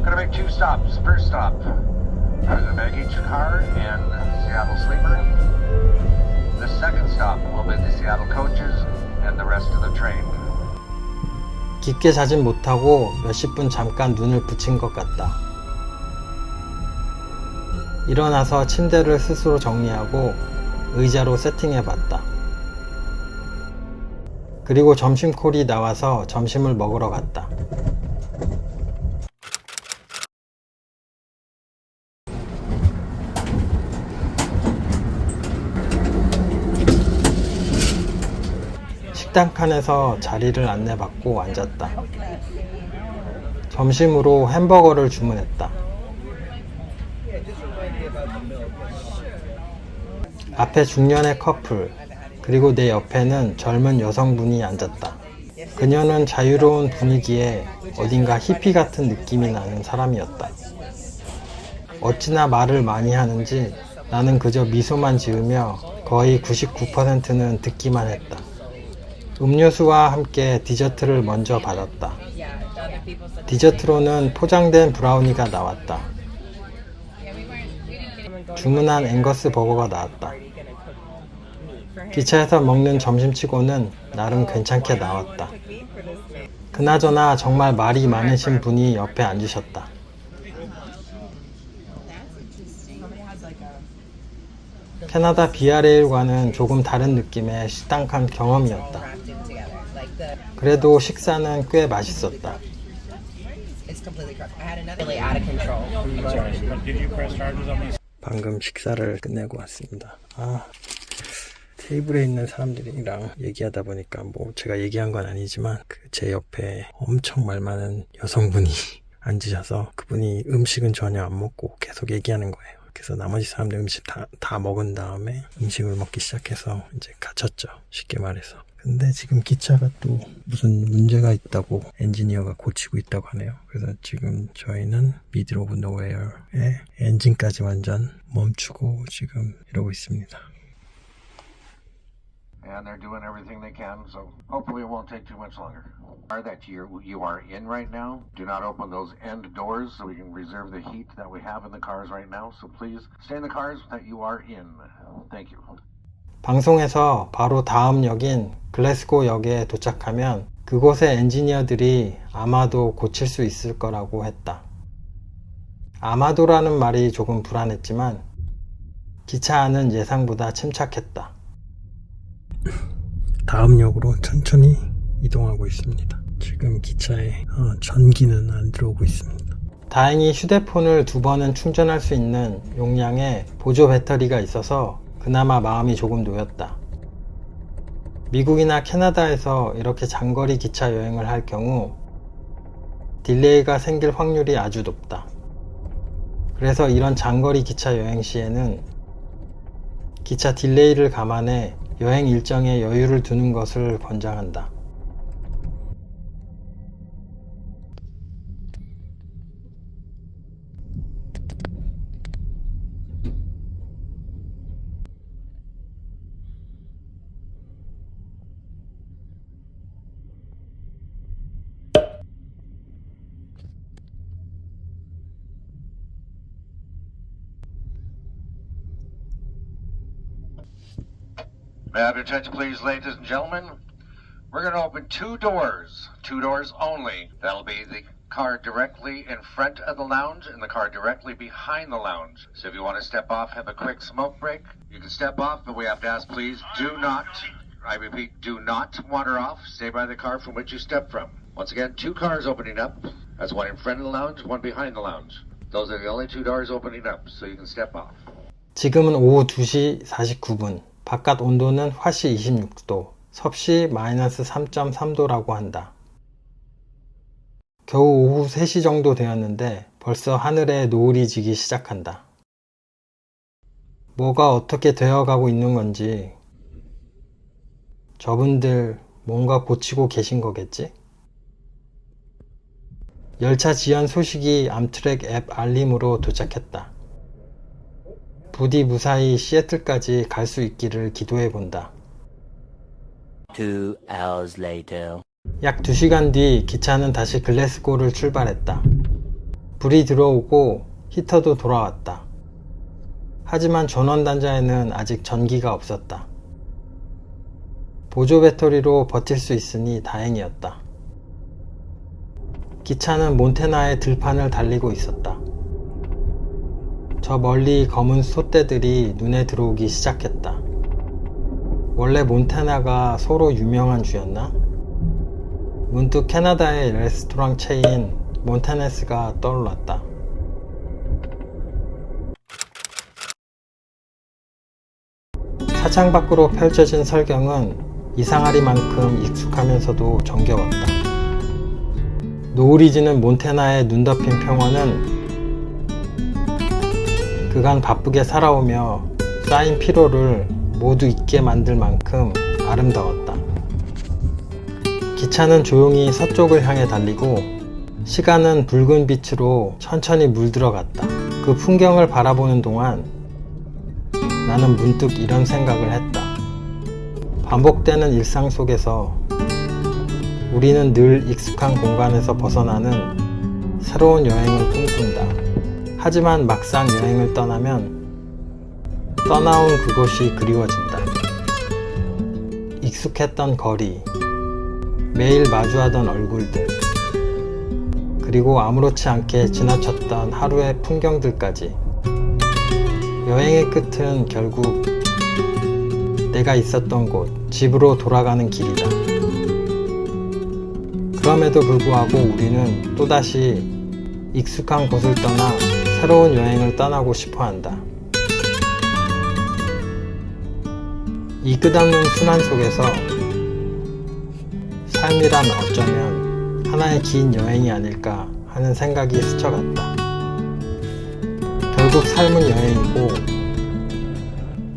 Gonna make 2 stops. First stop, the baggage car and Seattle Sleeper. The second stop will be the Seattle coaches and the rest of the train. 깊게 자진 못하고 몇십 분 잠깐 눈을 붙인 것 같다. 일어나서 침대를 스스로 정리하고 의자로 세팅해봤다. 그리고 점심콜이 나와서 점심을 먹으러 갔다. 식당 칸에서 자리를 안내받고 앉았다. 점심으로 햄버거를 주문했다. 앞에 중년의 커플, 그리고 내 옆에는 젊은 여성분이 앉았다. 그녀는 자유로운 분위기에 어딘가 히피 같은 느낌이 나는 사람이었다. 어찌나 말을 많이 하는지 나는 그저 미소만 지으며 거의 99%는 듣기만 했다. 음료수와 함께 디저트를 먼저 받았다. 디저트로는 포장된 브라우니가 나왔다. 주문한 앵거스 버거가 나왔다. 기차에서 먹는 점심치고는 나름 괜찮게 나왔다. 그나저나 정말 말이 많으신 분이 옆에 앉으셨다. 캐나다 비아레일과는 조금 다른 느낌의 식당 칸 경험이었다. 그래도 식사는 꽤 맛있었다. 방금 식사를 끝내고 왔습니다. 테이블에 있는 사람들이랑 얘기하다 보니까 뭐 제가 얘기한 건 아니지만 제 옆에 엄청 말 많은 여성분이 앉으셔서 그분이 음식은 전혀 안 먹고 계속 얘기하는 거예요. 그래서 나머지 사람들 음식 다 먹은 다음에 음식을 먹기 시작해서 이제 갇혔죠. 쉽게 말해서. 근데 지금 기차가 또 무슨 문제가 있다고 엔지니어가 고치고 있다고 하네요. 그래서 지금 저희는 미들 오브 노웨어에 엔진까지 완전 멈추고 지금 이러고 있습니다. And they're doing everything they can, so hopefully it won't take too much longer. That you are in right now, do not open those end doors so we can reserve the heat that we have in the cars right now. So please stay in the cars that you are in. Thank you. 방송에서 바로 다음 역인 글래스고 역에 도착하면 그곳의 엔지니어들이 아마도 고칠 수 있을 거라고 했다. 아마도라는 말이 조금 불안했지만 기차 안은 예상보다 침착했다. 다음 역으로 천천히 이동하고 있습니다. 지금 기차에 전기는 안 들어오고 있습니다. 다행히 휴대폰을 2번은 충전할 수 있는 용량의 보조 배터리가 있어서 그나마 마음이 조금 놓였다. 미국이나 캐나다에서 이렇게 장거리 기차 여행을 할 경우 딜레이가 생길 확률이 아주 높다. 그래서 이런 장거리 기차 여행 시에는 기차 딜레이를 감안해 여행 일정에 여유를 두는 것을 권장한다. May I have your attention, please, ladies and gentlemen? We're going to open two doors only. That'll be the car directly in front of the lounge and the car directly behind the lounge. So if you want to step off, have a quick smoke break, you can step off, but we have to ask, please, do not, I repeat, do not wander off. Stay by the car from which you stepped from. Once again, two cars opening up. That's one in front of the lounge, one behind the lounge. Those are the only two doors opening up, so you can step off. 지금은 오후 2시 49분. 바깥 온도는 화씨 26도, 섭씨 마이너스 3.3도라고 한다. 겨우 오후 3시 정도 되었는데 벌써 하늘에 노을이 지기 시작한다. 뭐가 어떻게 되어가고 있는 건지 저분들 뭔가 고치고 계신 거겠지? 열차 지연 소식이 암트랙 앱 알림으로 도착했다. 부디 무사히 시애틀까지 갈 수 있기를 기도해 본다. 2 hours later. 약 2시간 뒤 기차는 다시 글래스고를 출발했다. 불이 들어오고 히터도 돌아왔다. 하지만 전원 단자에는 아직 전기가 없었다. 보조 배터리로 버틸 수 있으니 다행이었다. 기차는 몬태나의 들판을 달리고 있었다. 저 멀리 검은 솥대들이 눈에 들어오기 시작했다. 원래 몬태나가 소로 유명한 주였나? 문득 캐나다의 레스토랑 체인 몬타네스가 떠올랐다. 차창 밖으로 펼쳐진 설경은 이상하리만큼 익숙하면서도 정겨웠다. 노을이 지는 몬태나의 눈 덮인 평원은 그간 바쁘게 살아오며 쌓인 피로를 모두 잊게 만들 만큼 아름다웠다. 기차는 조용히 서쪽을 향해 달리고 시간은 붉은 빛으로 천천히 물들어갔다. 그 풍경을 바라보는 동안 나는 문득 이런 생각을 했다. 반복되는 일상 속에서 우리는 늘 익숙한 공간에서 벗어나는 새로운 여행을 꿈꾼다. 하지만 막상 여행을 떠나면 떠나온 그곳이 그리워진다. 익숙했던 거리, 매일 마주하던 얼굴들, 그리고 아무렇지 않게 지나쳤던 하루의 풍경들까지. 여행의 끝은 결국 내가 있었던 곳, 집으로 돌아가는 길이다. 그럼에도 불구하고 우리는 또다시 익숙한 곳을 떠나 새로운 여행을 떠나고 싶어 한다. 이 끝없는 순환 속에서 삶이란 어쩌면 하나의 긴 여행이 아닐까 하는 생각이 스쳐갔다. 결국 삶은 여행이고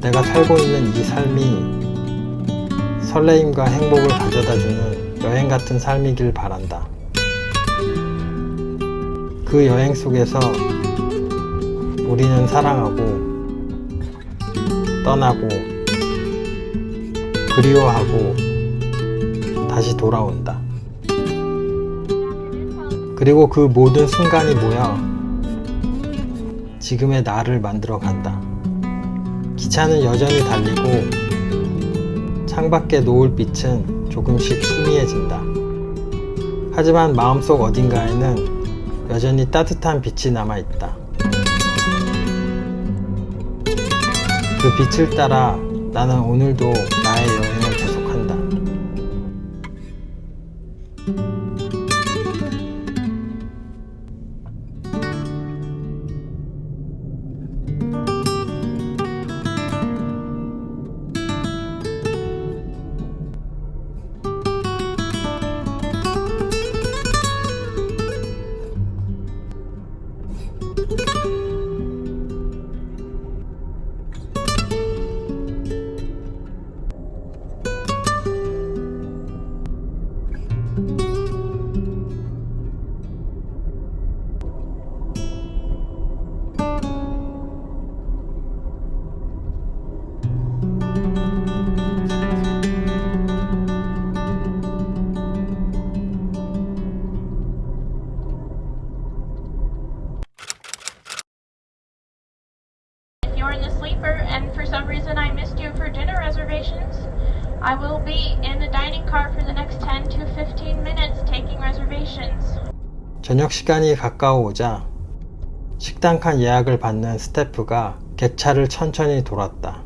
내가 살고 있는 이 삶이 설레임과 행복을 가져다주는 여행 같은 삶이길 바란다. 그 여행 속에서 우리는 사랑하고 떠나고 그리워하고 다시 돌아온다. 그리고 그 모든 순간이 모여 지금의 나를 만들어 간다. 기차는 여전히 달리고 창밖의 노을빛은 조금씩 희미해진다. 하지만 마음속 어딘가에는 여전히 따뜻한 빛이 남아있다. 그 빛을 따라 나는 오늘도 나의 여행을 계속한다. I will be in the dining car for the next 10 to 15 minutes taking reservations. 저녁 시간이 가까워오자 식당 칸 예약을 받는 스태프가 객차를 천천히 돌았다.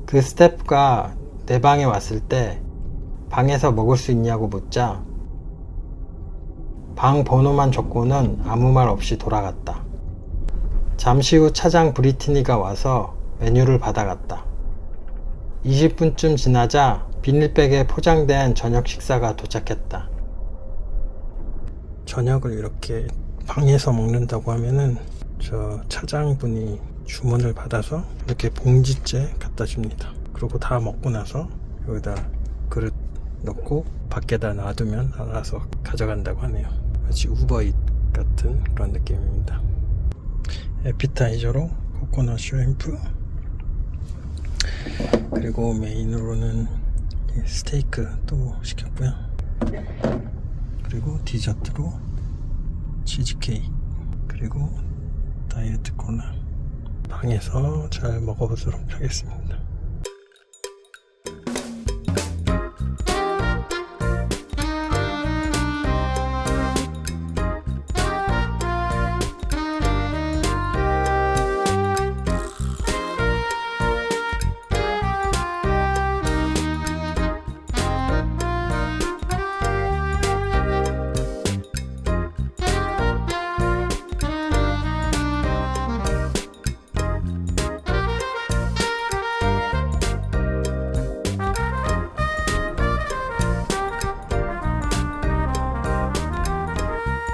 그 스태프가 내 방에 왔을 때 방에서 먹을 수 있냐고 묻자 방 번호만 줬고는 아무 말 없이 돌아갔다. 잠시 후 차장 브리티니가 와서 메뉴를 받아갔다. 20분쯤 지나자 비닐백에 포장된 저녁 식사가 도착했다. 저녁을 이렇게 방에서 먹는다고 하면은 저 차장분이 주문을 받아서 이렇게 봉지째 갖다 줍니다. 그리고 다 먹고 나서 여기다 그릇 넣고 밖에다 놔두면 알아서 가져간다고 하네요. 마치 우버잇 같은 그런 느낌입니다. 에피타이저로 코코넛 슈림프, 그리고 메인으로는 스테이크 또 시켰고요. 그리고 디저트로 치즈케이크, 그리고 다이어트 콜라. 방에서 잘 먹어보도록 하겠습니다.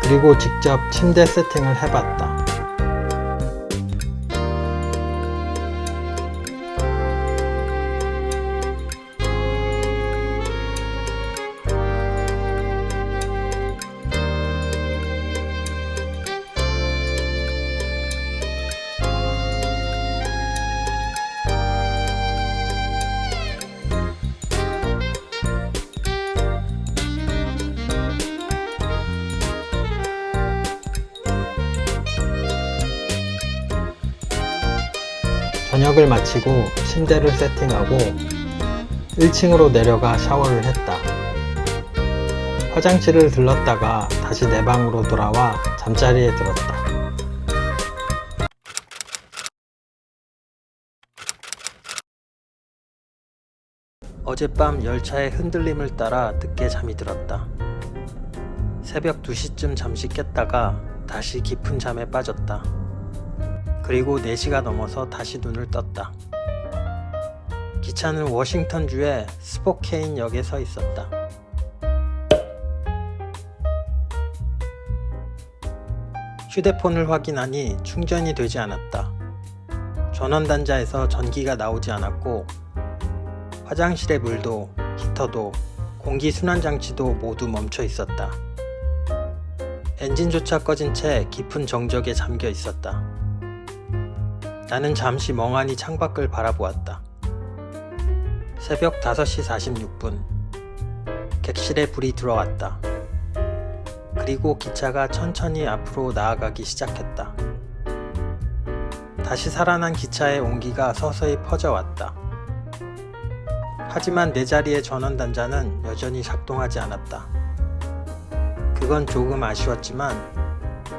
그리고 직접 침대 세팅을 해봤다. 저녁을 마치고 침대를 세팅하고 1층으로 내려가 샤워를 했다. 화장실을 들렀다가 다시 내 방으로 돌아와 잠자리에 들었다. 어젯밤 열차의 흔들림을 따라 늦게 잠이 들었다. 새벽 2시쯤 잠시 깼다가 다시 깊은 잠에 빠졌다. 그리고 4시가 넘어서 다시 눈을 떴다. 기차는 워싱턴주의 스포케인 역에 서 있었다. 휴대폰을 확인하니 충전이 되지 않았다. 전원단자에서 전기가 나오지 않았고 화장실의 물도 히터도 공기순환장치도 모두 멈춰 있었다. 엔진조차 꺼진 채 깊은 정적에 잠겨 있었다. 나는 잠시 멍하니 창밖을 바라보았다. 새벽 5시 46분 객실에 불이 들어왔다. 그리고 기차가 천천히 앞으로 나아가기 시작했다. 다시 살아난 기차의 온기가 서서히 퍼져왔다. 하지만 내 자리의 전원단자는 여전히 작동하지 않았다. 그건 조금 아쉬웠지만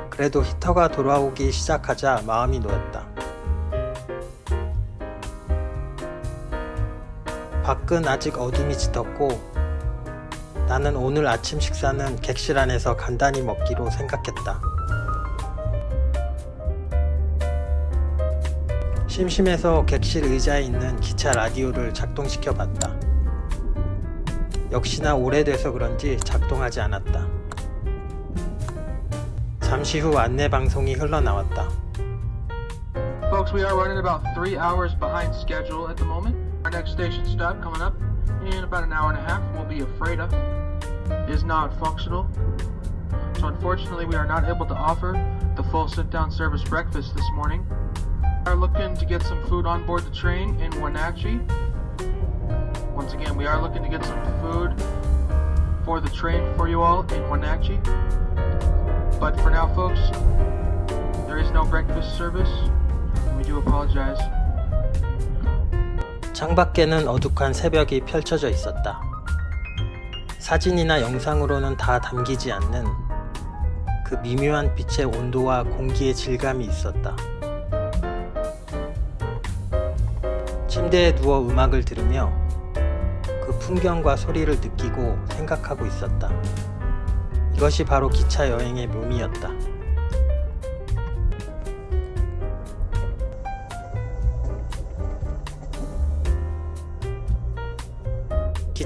그래도 히터가 돌아오기 시작하자 마음이 놓였다. 밖은 아직 어둠이 짙었고 나는 오늘 아침 식사는 객실 안에서 간단히 먹기로 생각했다. 심심해서 객실 의자에 있는 기차 라디오를 작동시켜 봤다. 역시나 오래돼서 그런지 작동하지 않았다. 잠시 후 안내 방송이 흘러나왔다. Folks, we are running about 3 hours behind schedule at the moment. Our next station stop coming up in about an hour and a half will be Ephrata. Is not functional. So unfortunately we are not able to offer the full sit-down service breakfast this morning. We are looking to get some food on board the train in Wenatchee. Once again, we are looking to get some food for the train for you all in Wenatchee. But for now, folks, there is no breakfast service. We do apologize. 창밖에는 어둑한 새벽이 펼쳐져 있었다. 사진이나 영상으로는 다 담기지 않는 그 미묘한 빛의 온도와 공기의 질감이 있었다. 침대에 누워 음악을 들으며 그 풍경과 소리를 느끼고 생각하고 있었다. 이것이 바로 기차 여행의 묘미였다.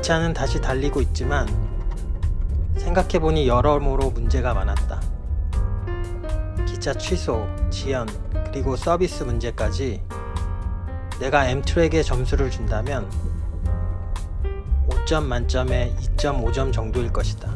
기차는 다시 달리고 있지만 생각해보니 여러모로 문제가 많았다. 기차 취소, 지연, 그리고 서비스 문제까지 내가 엠트랙에 점수를 준다면 5점 만점에 2.5점 정도일 것이다.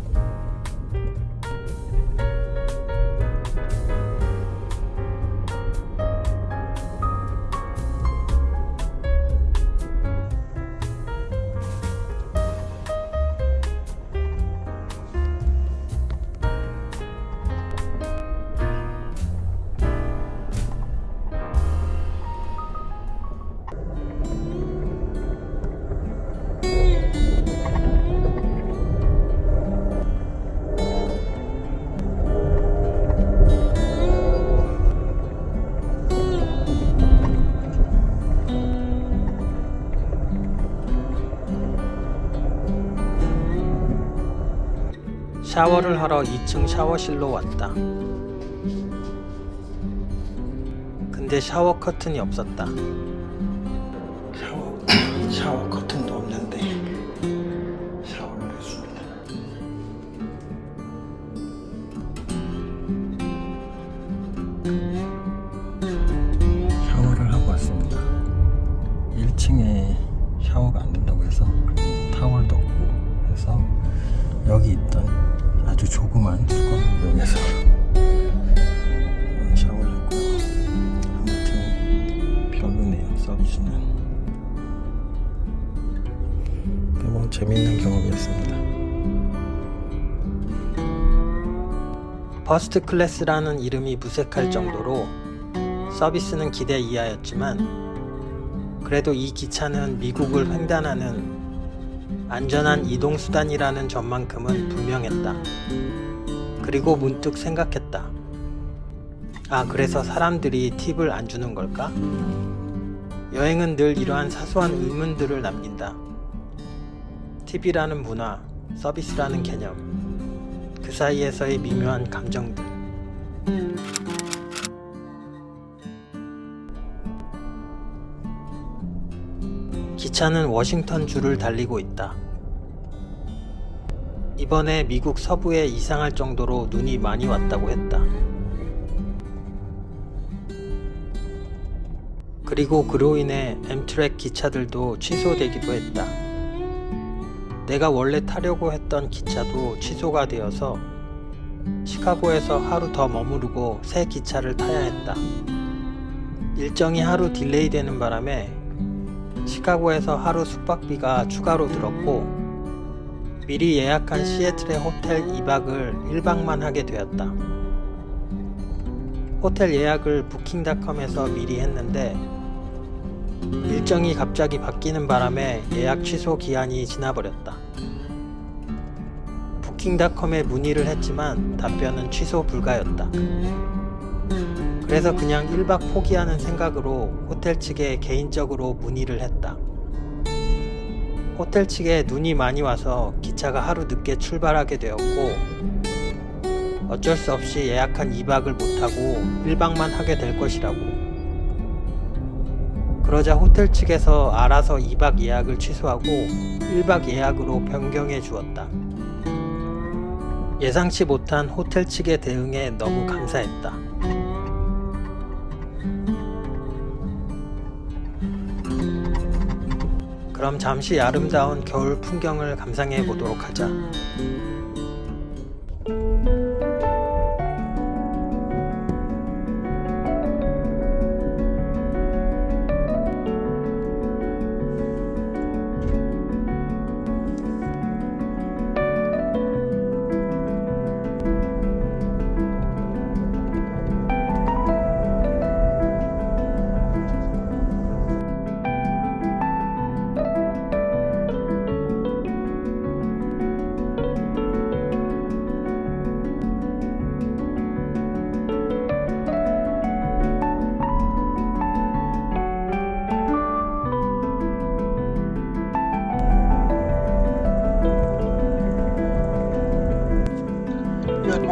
샤워를 하러 2층 샤워실로 왔다. 근데 샤워 커튼이 없었다. 샤워 커튼도 없는데 샤워를 했습니다. 샤워를 하고 왔습니다. 1층에 샤워가 안 된다고 해서 타월도 없고 해서 여기 있던 아주 조그만 수건을 이용해서 샤워를 했고요. 아무튼 별로네요, 서비스는. 뭐 재밌는 경험이었습니다. 퍼스트 클래스라는 이름이 무색할 정도로 서비스는 기대 이하였지만 그래도 이 기차는 미국을 횡단하는 안전한 이동수단이라는 점만큼은 분명했다. 그리고 문득 생각했다. 아, 그래서 사람들이 팁을 안 주는 걸까? 여행은 늘 이러한 사소한 의문들을 남긴다. 팁이라는 문화, 서비스라는 개념, 그 사이에서의 미묘한 감정들. 기차는 워싱턴 주를 달리고 있다. 이번에 미국 서부에 이상할 정도로 눈이 많이 왔다고 했다. 그리고 그로 인해 엠트랙 기차들도 취소되기도 했다. 내가 원래 타려고 했던 기차도 취소가 되어서 시카고에서 하루 더 머무르고 새 기차를 타야 했다. 일정이 하루 딜레이 되는 바람에 시카고에서 하루 숙박비가 추가로 들었고 미리 예약한 시애틀의 호텔 2박을 1박만 하게 되었다. 호텔 예약을 부킹닷컴에서 미리 했는데 일정이 갑자기 바뀌는 바람에 예약 취소 기한이 지나버렸다. 부킹닷컴에 문의를 했지만 답변은 취소 불가였다. 그래서 그냥 1박 포기하는 생각으로 호텔 측에 개인적으로 문의를 했다. 호텔 측에 눈이 많이 와서 기차가 하루 늦게 출발하게 되었고 어쩔 수 없이 예약한 2박을 못하고 1박만 하게 될 것이라고. 그러자 호텔 측에서 알아서 2박 예약을 취소하고 1박 예약으로 변경해 주었다. 예상치 못한 호텔 측의 대응에 너무 감사했다. 그럼 잠시 아름다운 겨울 풍경을 감상해 보도록 하자.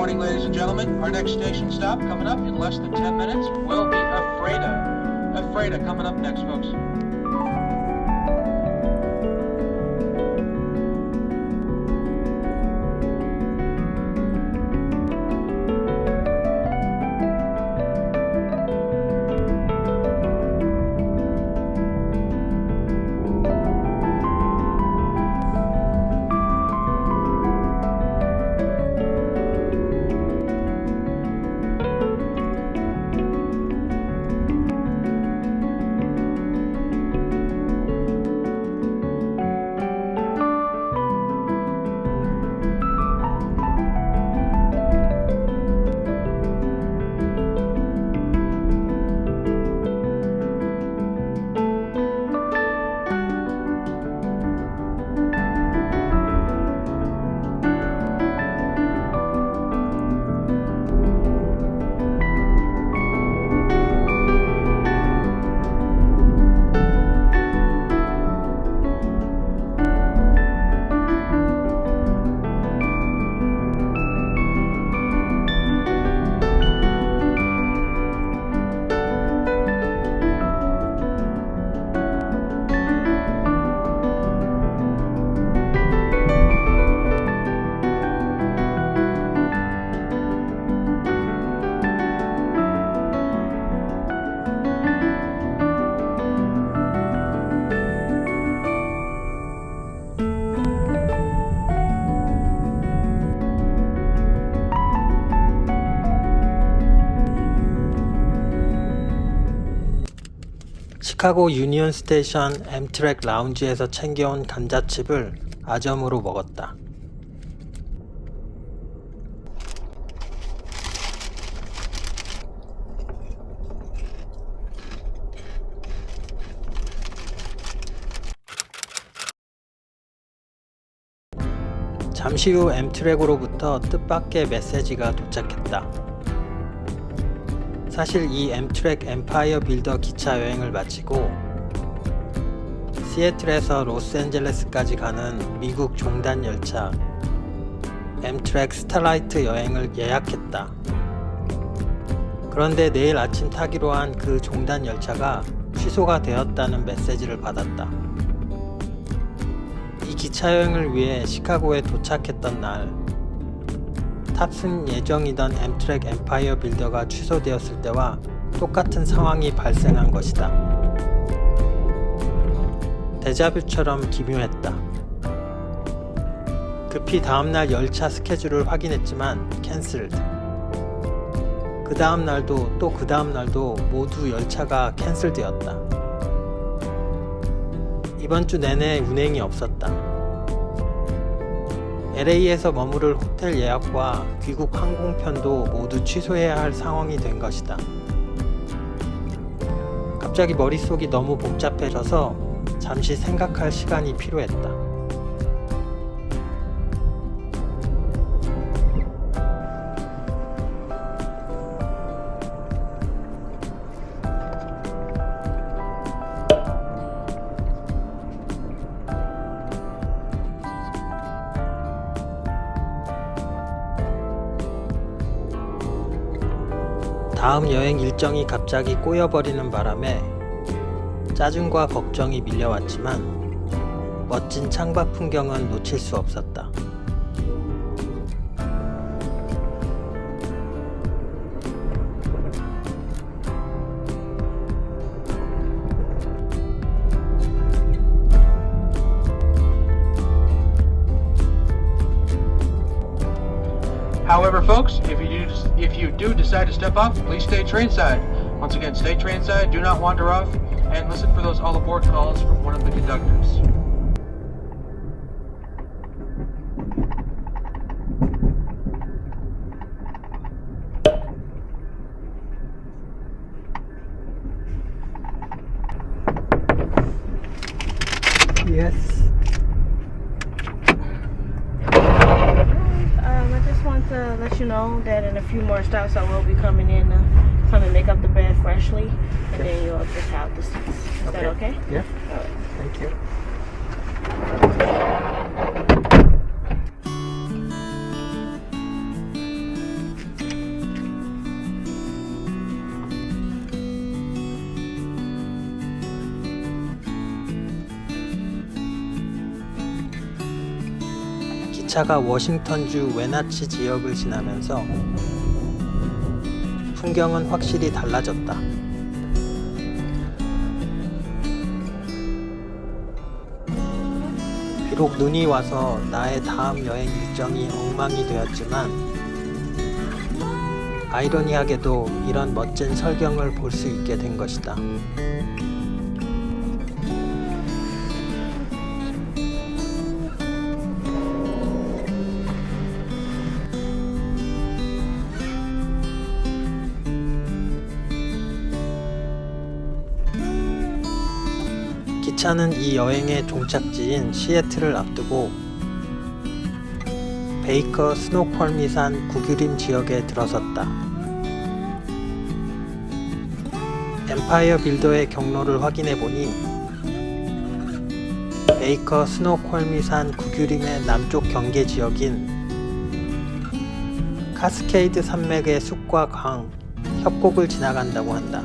morning, ladies and gentlemen. Our next station stop coming up in less than 10 minutes will be Ephrata. Ephrata coming up next, folks. 시카고 유니온 스테이션 엠트랙 라운지에서 챙겨온 감자칩을 아점으로 먹었다. 잠시 후 엠트랙으로부터 뜻밖의 메시지가 도착했다. 사실 이 엠트랙 엠파이어 빌더 기차 여행을 마치고 시애틀에서 로스앤젤레스까지 가는 미국 종단 열차 엠트랙 스타라이트 여행을 예약했다. 그런데 내일 아침 타기로 한 그 종단 열차가 취소가 되었다는 메시지를 받았다. 이 기차 여행을 위해 시카고에 도착했던 날 탑승 예정이던 엠트랙 엠파이어 빌더가 취소되었을 때와 똑같은 상황이 발생한 것이다. 데자뷰처럼 기묘했다. 급히 다음날 열차 스케줄을 확인했지만 캔슬드. 그 다음날도 또 그 다음날도 모두 열차가 캔슬되었다. 이번 주 내내 운행이 없었다. LA에서 머무를 호텔 예약과 귀국 항공편도 모두 취소해야 할 상황이 된 것이다. 갑자기 머릿속이 너무 복잡해져서 잠시 생각할 시간이 필요했다. 다음 여행 일정이 갑자기 꼬여버리는 바람에 짜증과 걱정이 밀려왔지만 멋진 창밖 풍경은 놓칠 수 없었다. However, folks, if you do decide to step off, please stay trainside. Once again, stay trainside, do not wander off, and listen for those all aboard calls from one of the conductors. Yes. To let you know that in a few more stops I will be coming in to come and make up the bed freshly, and then you'll just have the seats. Is that okay? Yeah. All right. Thank you. 기차가 워싱턴주 웨나치 지역을 지나면서 풍경은 확실히 달라졌다. 비록 눈이 와서 나의 다음 여행 일정이 엉망이 되었지만 아이러니하게도 이런 멋진 설경을 볼 수 있게 된 것이다. 기차는 이 여행의 종착지인 시애틀을 앞두고 베이커 스노콜미산 구규림 지역에 들어섰다. 엠파이어 빌더의 경로를 확인해 보니 베이커 스노콜미산 구규림의 남쪽 경계 지역인 카스케이드 산맥의 숲과 강, 협곡을 지나간다고 한다.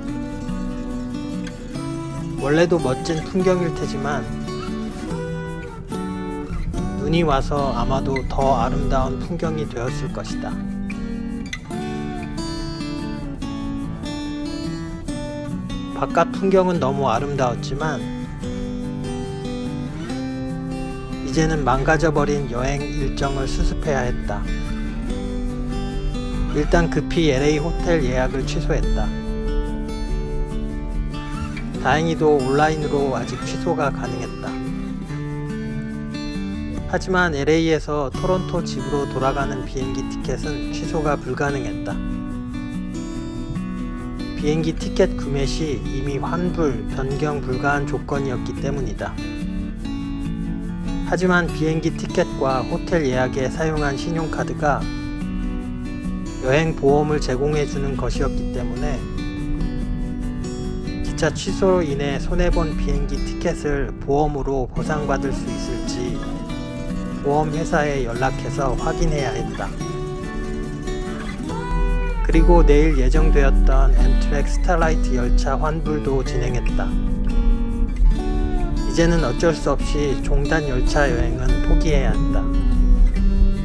원래도 멋진 풍경일 테지만 눈이 와서 아마도 더 아름다운 풍경이 되었을 것이다. 바깥 풍경은 너무 아름다웠지만 이제는 망가져버린 여행 일정을 수습해야 했다. 일단 급히 LA 호텔 예약을 취소했다. 다행히도 온라인으로 아직 취소가 가능했다. 하지만 LA에서 토론토 집으로 돌아가는 비행기 티켓은 취소가 불가능했다. 비행기 티켓 구매 시 이미 환불, 변경 불가한 조건이었기 때문이다. 하지만 비행기 티켓과 호텔 예약에 사용한 신용카드가 여행 보험을 제공해주는 것이었기 때문에 기차 취소로 인해 손해본 비행기 티켓을 보험으로 보상받을 수 있을지 보험회사에 연락해서 확인해야 했다. 그리고 내일 예정되었던 엠트랙 스타라이트 열차 환불도 진행했다. 이제는 어쩔 수 없이 종단 열차 여행은 포기해야 한다.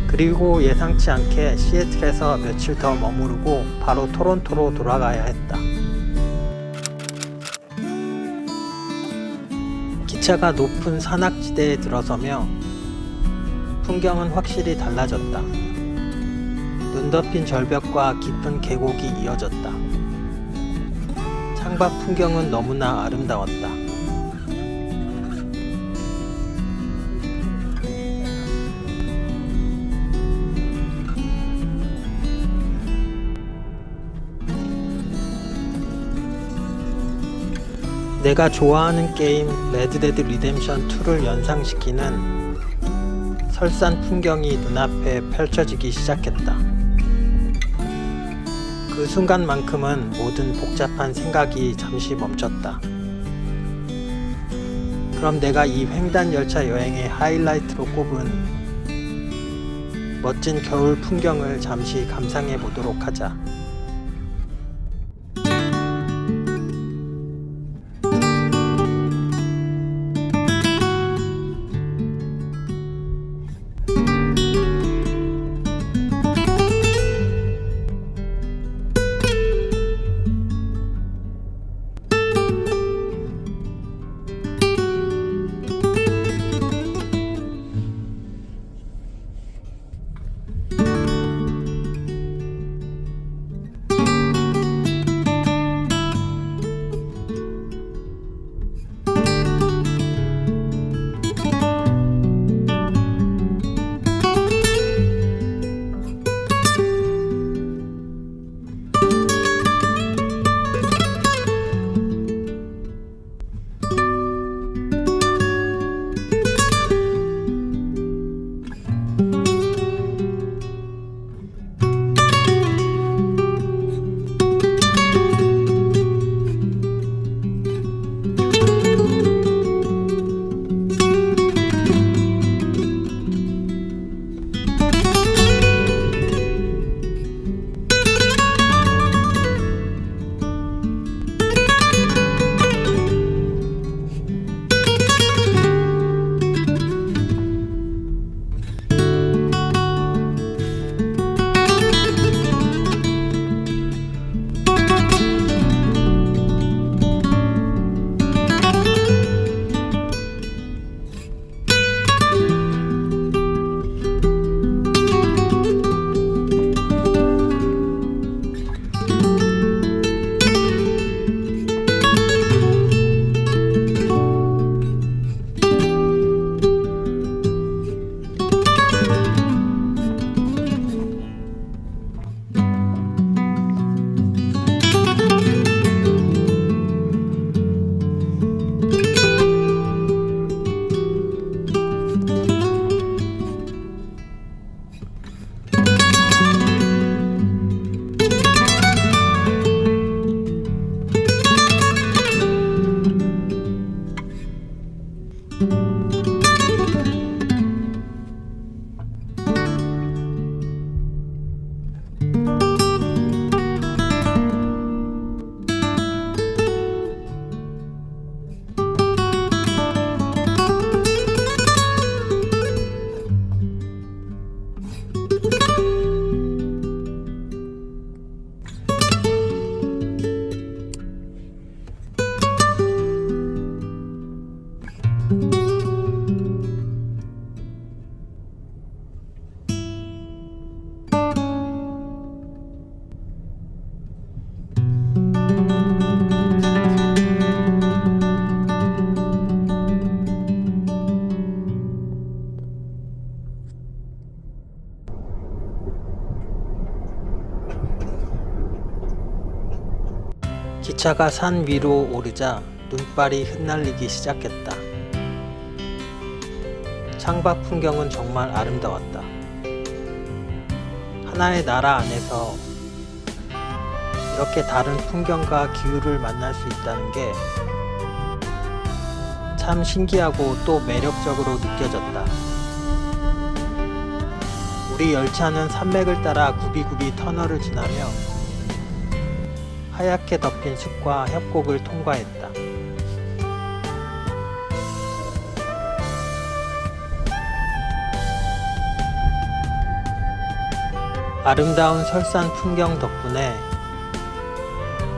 그리고 예상치 않게 시애틀에서 며칠 더 머무르고 바로 토론토로 돌아가야 했다. 기차가 높은 산악지대에 들어서며 풍경은 확실히 달라졌다. 눈 덮인 절벽과 깊은 계곡이 이어졌다. 창밖 풍경은 너무나 아름다웠다. 내가 좋아하는 게임 레드데드 리뎀션 2를 연상시키는 설산 풍경이 눈앞에 펼쳐지기 시작했다. 그 순간만큼은 모든 복잡한 생각이 잠시 멈췄다. 그럼 내가 이 횡단 열차 여행의 하이라이트로 꼽은 멋진 겨울 풍경을 잠시 감상해 보도록 하자. 기차가 산 위로 오르자 눈발이 흩날리기 시작했다. 창밖 풍경은 정말 아름다웠다. 하나의 나라 안에서 이렇게 다른 풍경과 기후를 만날 수 있다는 게 참 신기하고 또 매력적으로 느껴졌다. 우리 열차는 산맥을 따라 구비구비 터널을 지나며 하얗게 덮인 숲과 협곡을 통과했다. 아름다운 설산 풍경 덕분에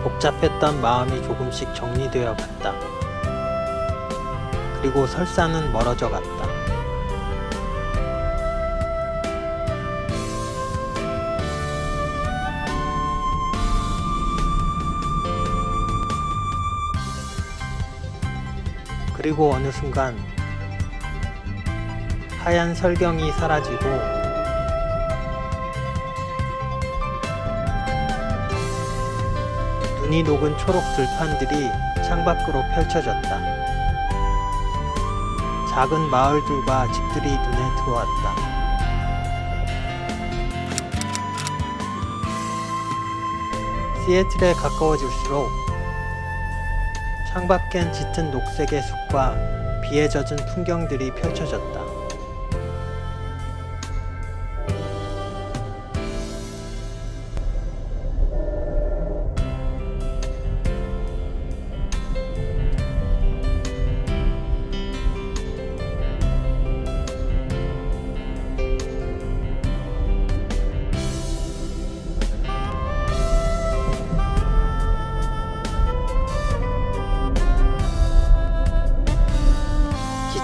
복잡했던 마음이 조금씩 정리되어 갔다. 그리고 설산은 멀어져 갔다. 그리고 어느 순간 하얀 설경이 사라지고 눈이 녹은 초록 들판들이 창밖으로 펼쳐졌다. 작은 마을들과 집들이 눈에 들어왔다. 시애틀에 가까워질수록 창밖엔 짙은 녹색의 숲과 비에 젖은 풍경들이 펼쳐졌다.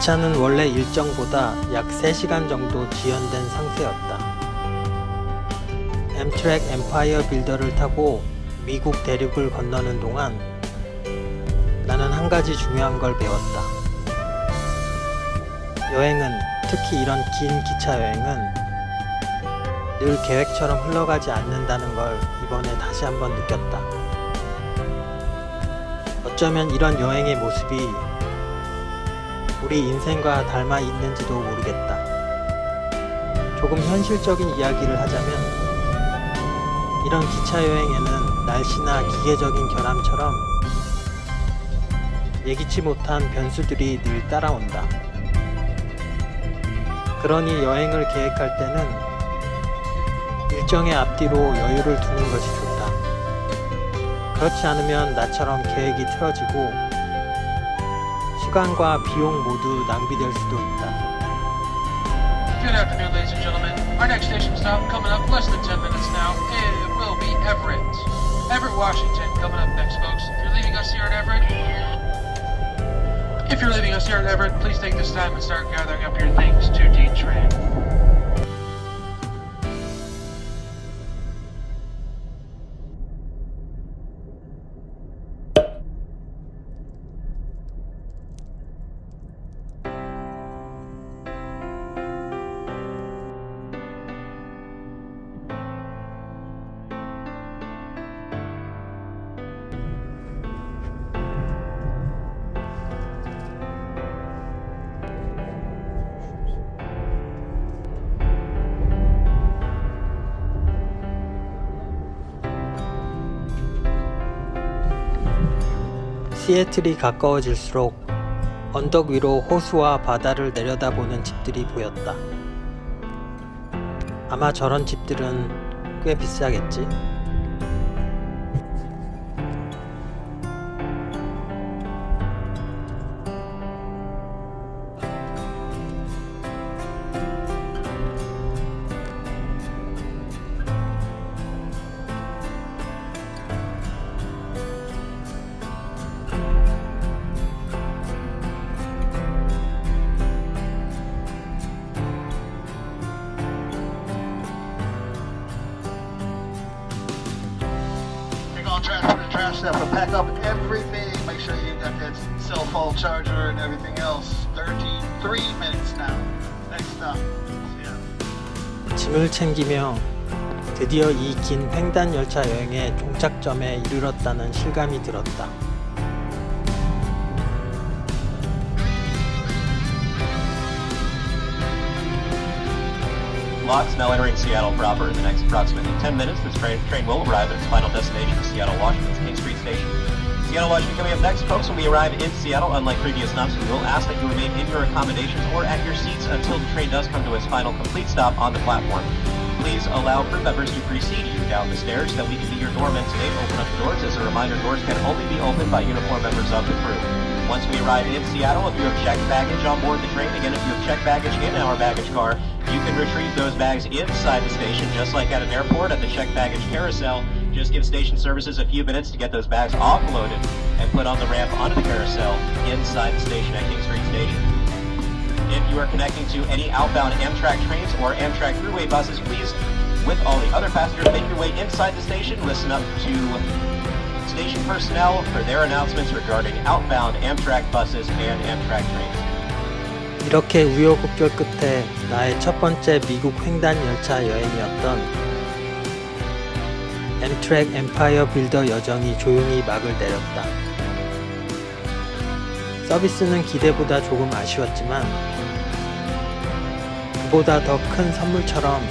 기차는 원래 일정보다 약 3시간 정도 지연된 상태였다. 엠트랙 엠파이어 빌더를 타고 미국 대륙을 건너는 동안 나는 한 가지 중요한 걸 배웠다. 여행은, 특히 이런 긴 기차 여행은 늘 계획처럼 흘러가지 않는다는 걸 이번에 다시 한번 느꼈다. 어쩌면 이런 여행의 모습이 우리 인생과 닮아 있는지도 모르겠다. 조금 현실적인 이야기를 하자면 이런 기차 여행에는 날씨나 기계적인 결함처럼 예기치 못한 변수들이 늘 따라온다. 그러니 여행을 계획할 때는 일정의 앞뒤로 여유를 두는 것이 좋다. 그렇지 않으면 나처럼 계획이 틀어지고 시간과 비용 모두 낭비될 수도 있다. Good afternoon, ladies and gentlemen. Our next station stop coming up less than 10 minutes now. It will be Everett. Everett, Washington coming up next, folks. If you're leaving us here at Everett, please take this time and start gathering up your things to D-Train. 시애틀이 가까워질수록 언덕 위로 호수와 바다를 내려다보는 집들이 보였다. 아마 저런 집들은 꽤 비싸겠지? Transport and trash stuff, but pack up everything. Make sure you got that cell phone charger and everything else. 33 minutes now. Next stop. 짐을 챙기며 드디어 이 긴 횡단 열차 여행의 종착점에 이르렀다는 실감이 들었다. Lots now entering Seattle proper. In the next approximately 10 minutes, this train will arrive at its final destination, Seattle, Washington's King Street Station. Seattle, Washington coming up next, folks. When we arrive in Seattle, unlike previous stops, we will ask that you remain in your accommodations or at your seats until the train does come to its final complete stop on the platform. Please allow crew members to precede you down the stairs so that we can be your doormen today. Open up the doors. As a reminder, doors can only be opened by uniformed members of the crew. Once we arrive in Seattle, if you have checked baggage on board the train, again, if you have checked baggage in our baggage car, you can retrieve those bags inside the station, just like at an airport at the checked baggage carousel. Just give station services a few minutes to get those bags offloaded and put on the ramp onto the carousel inside the station at King Street Station. If you are connecting to any outbound Amtrak trains or Amtrak Thruway buses, please, with all the other passengers, make your way inside the station. Listen up to station personnel for their announcements regarding outbound Amtrak buses and Amtrak trains. 이렇게 우여곡절 끝에 나의 첫 번째 미국 횡단 열차 여행이었던 엠트랙 엠파이어 빌더 여정이 조용히 막을 내렸다. 서비스는 기대보다 조금 아쉬웠지만 그보다 더 큰 선물처럼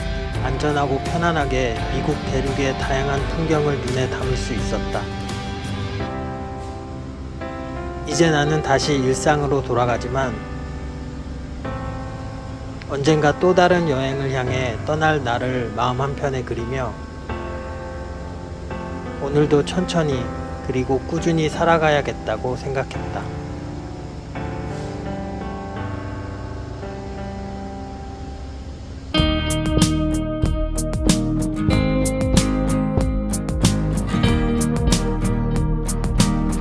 안전하고 편안하게 미국 대륙의 다양한 풍경을 눈에 담을 수 있었다. 이제 나는 다시 일상으로 돌아가지만 언젠가 또 다른 여행을 향해 떠날 나를 마음 한편에 그리며 오늘도 천천히 그리고 꾸준히 살아가야겠다고 생각했다.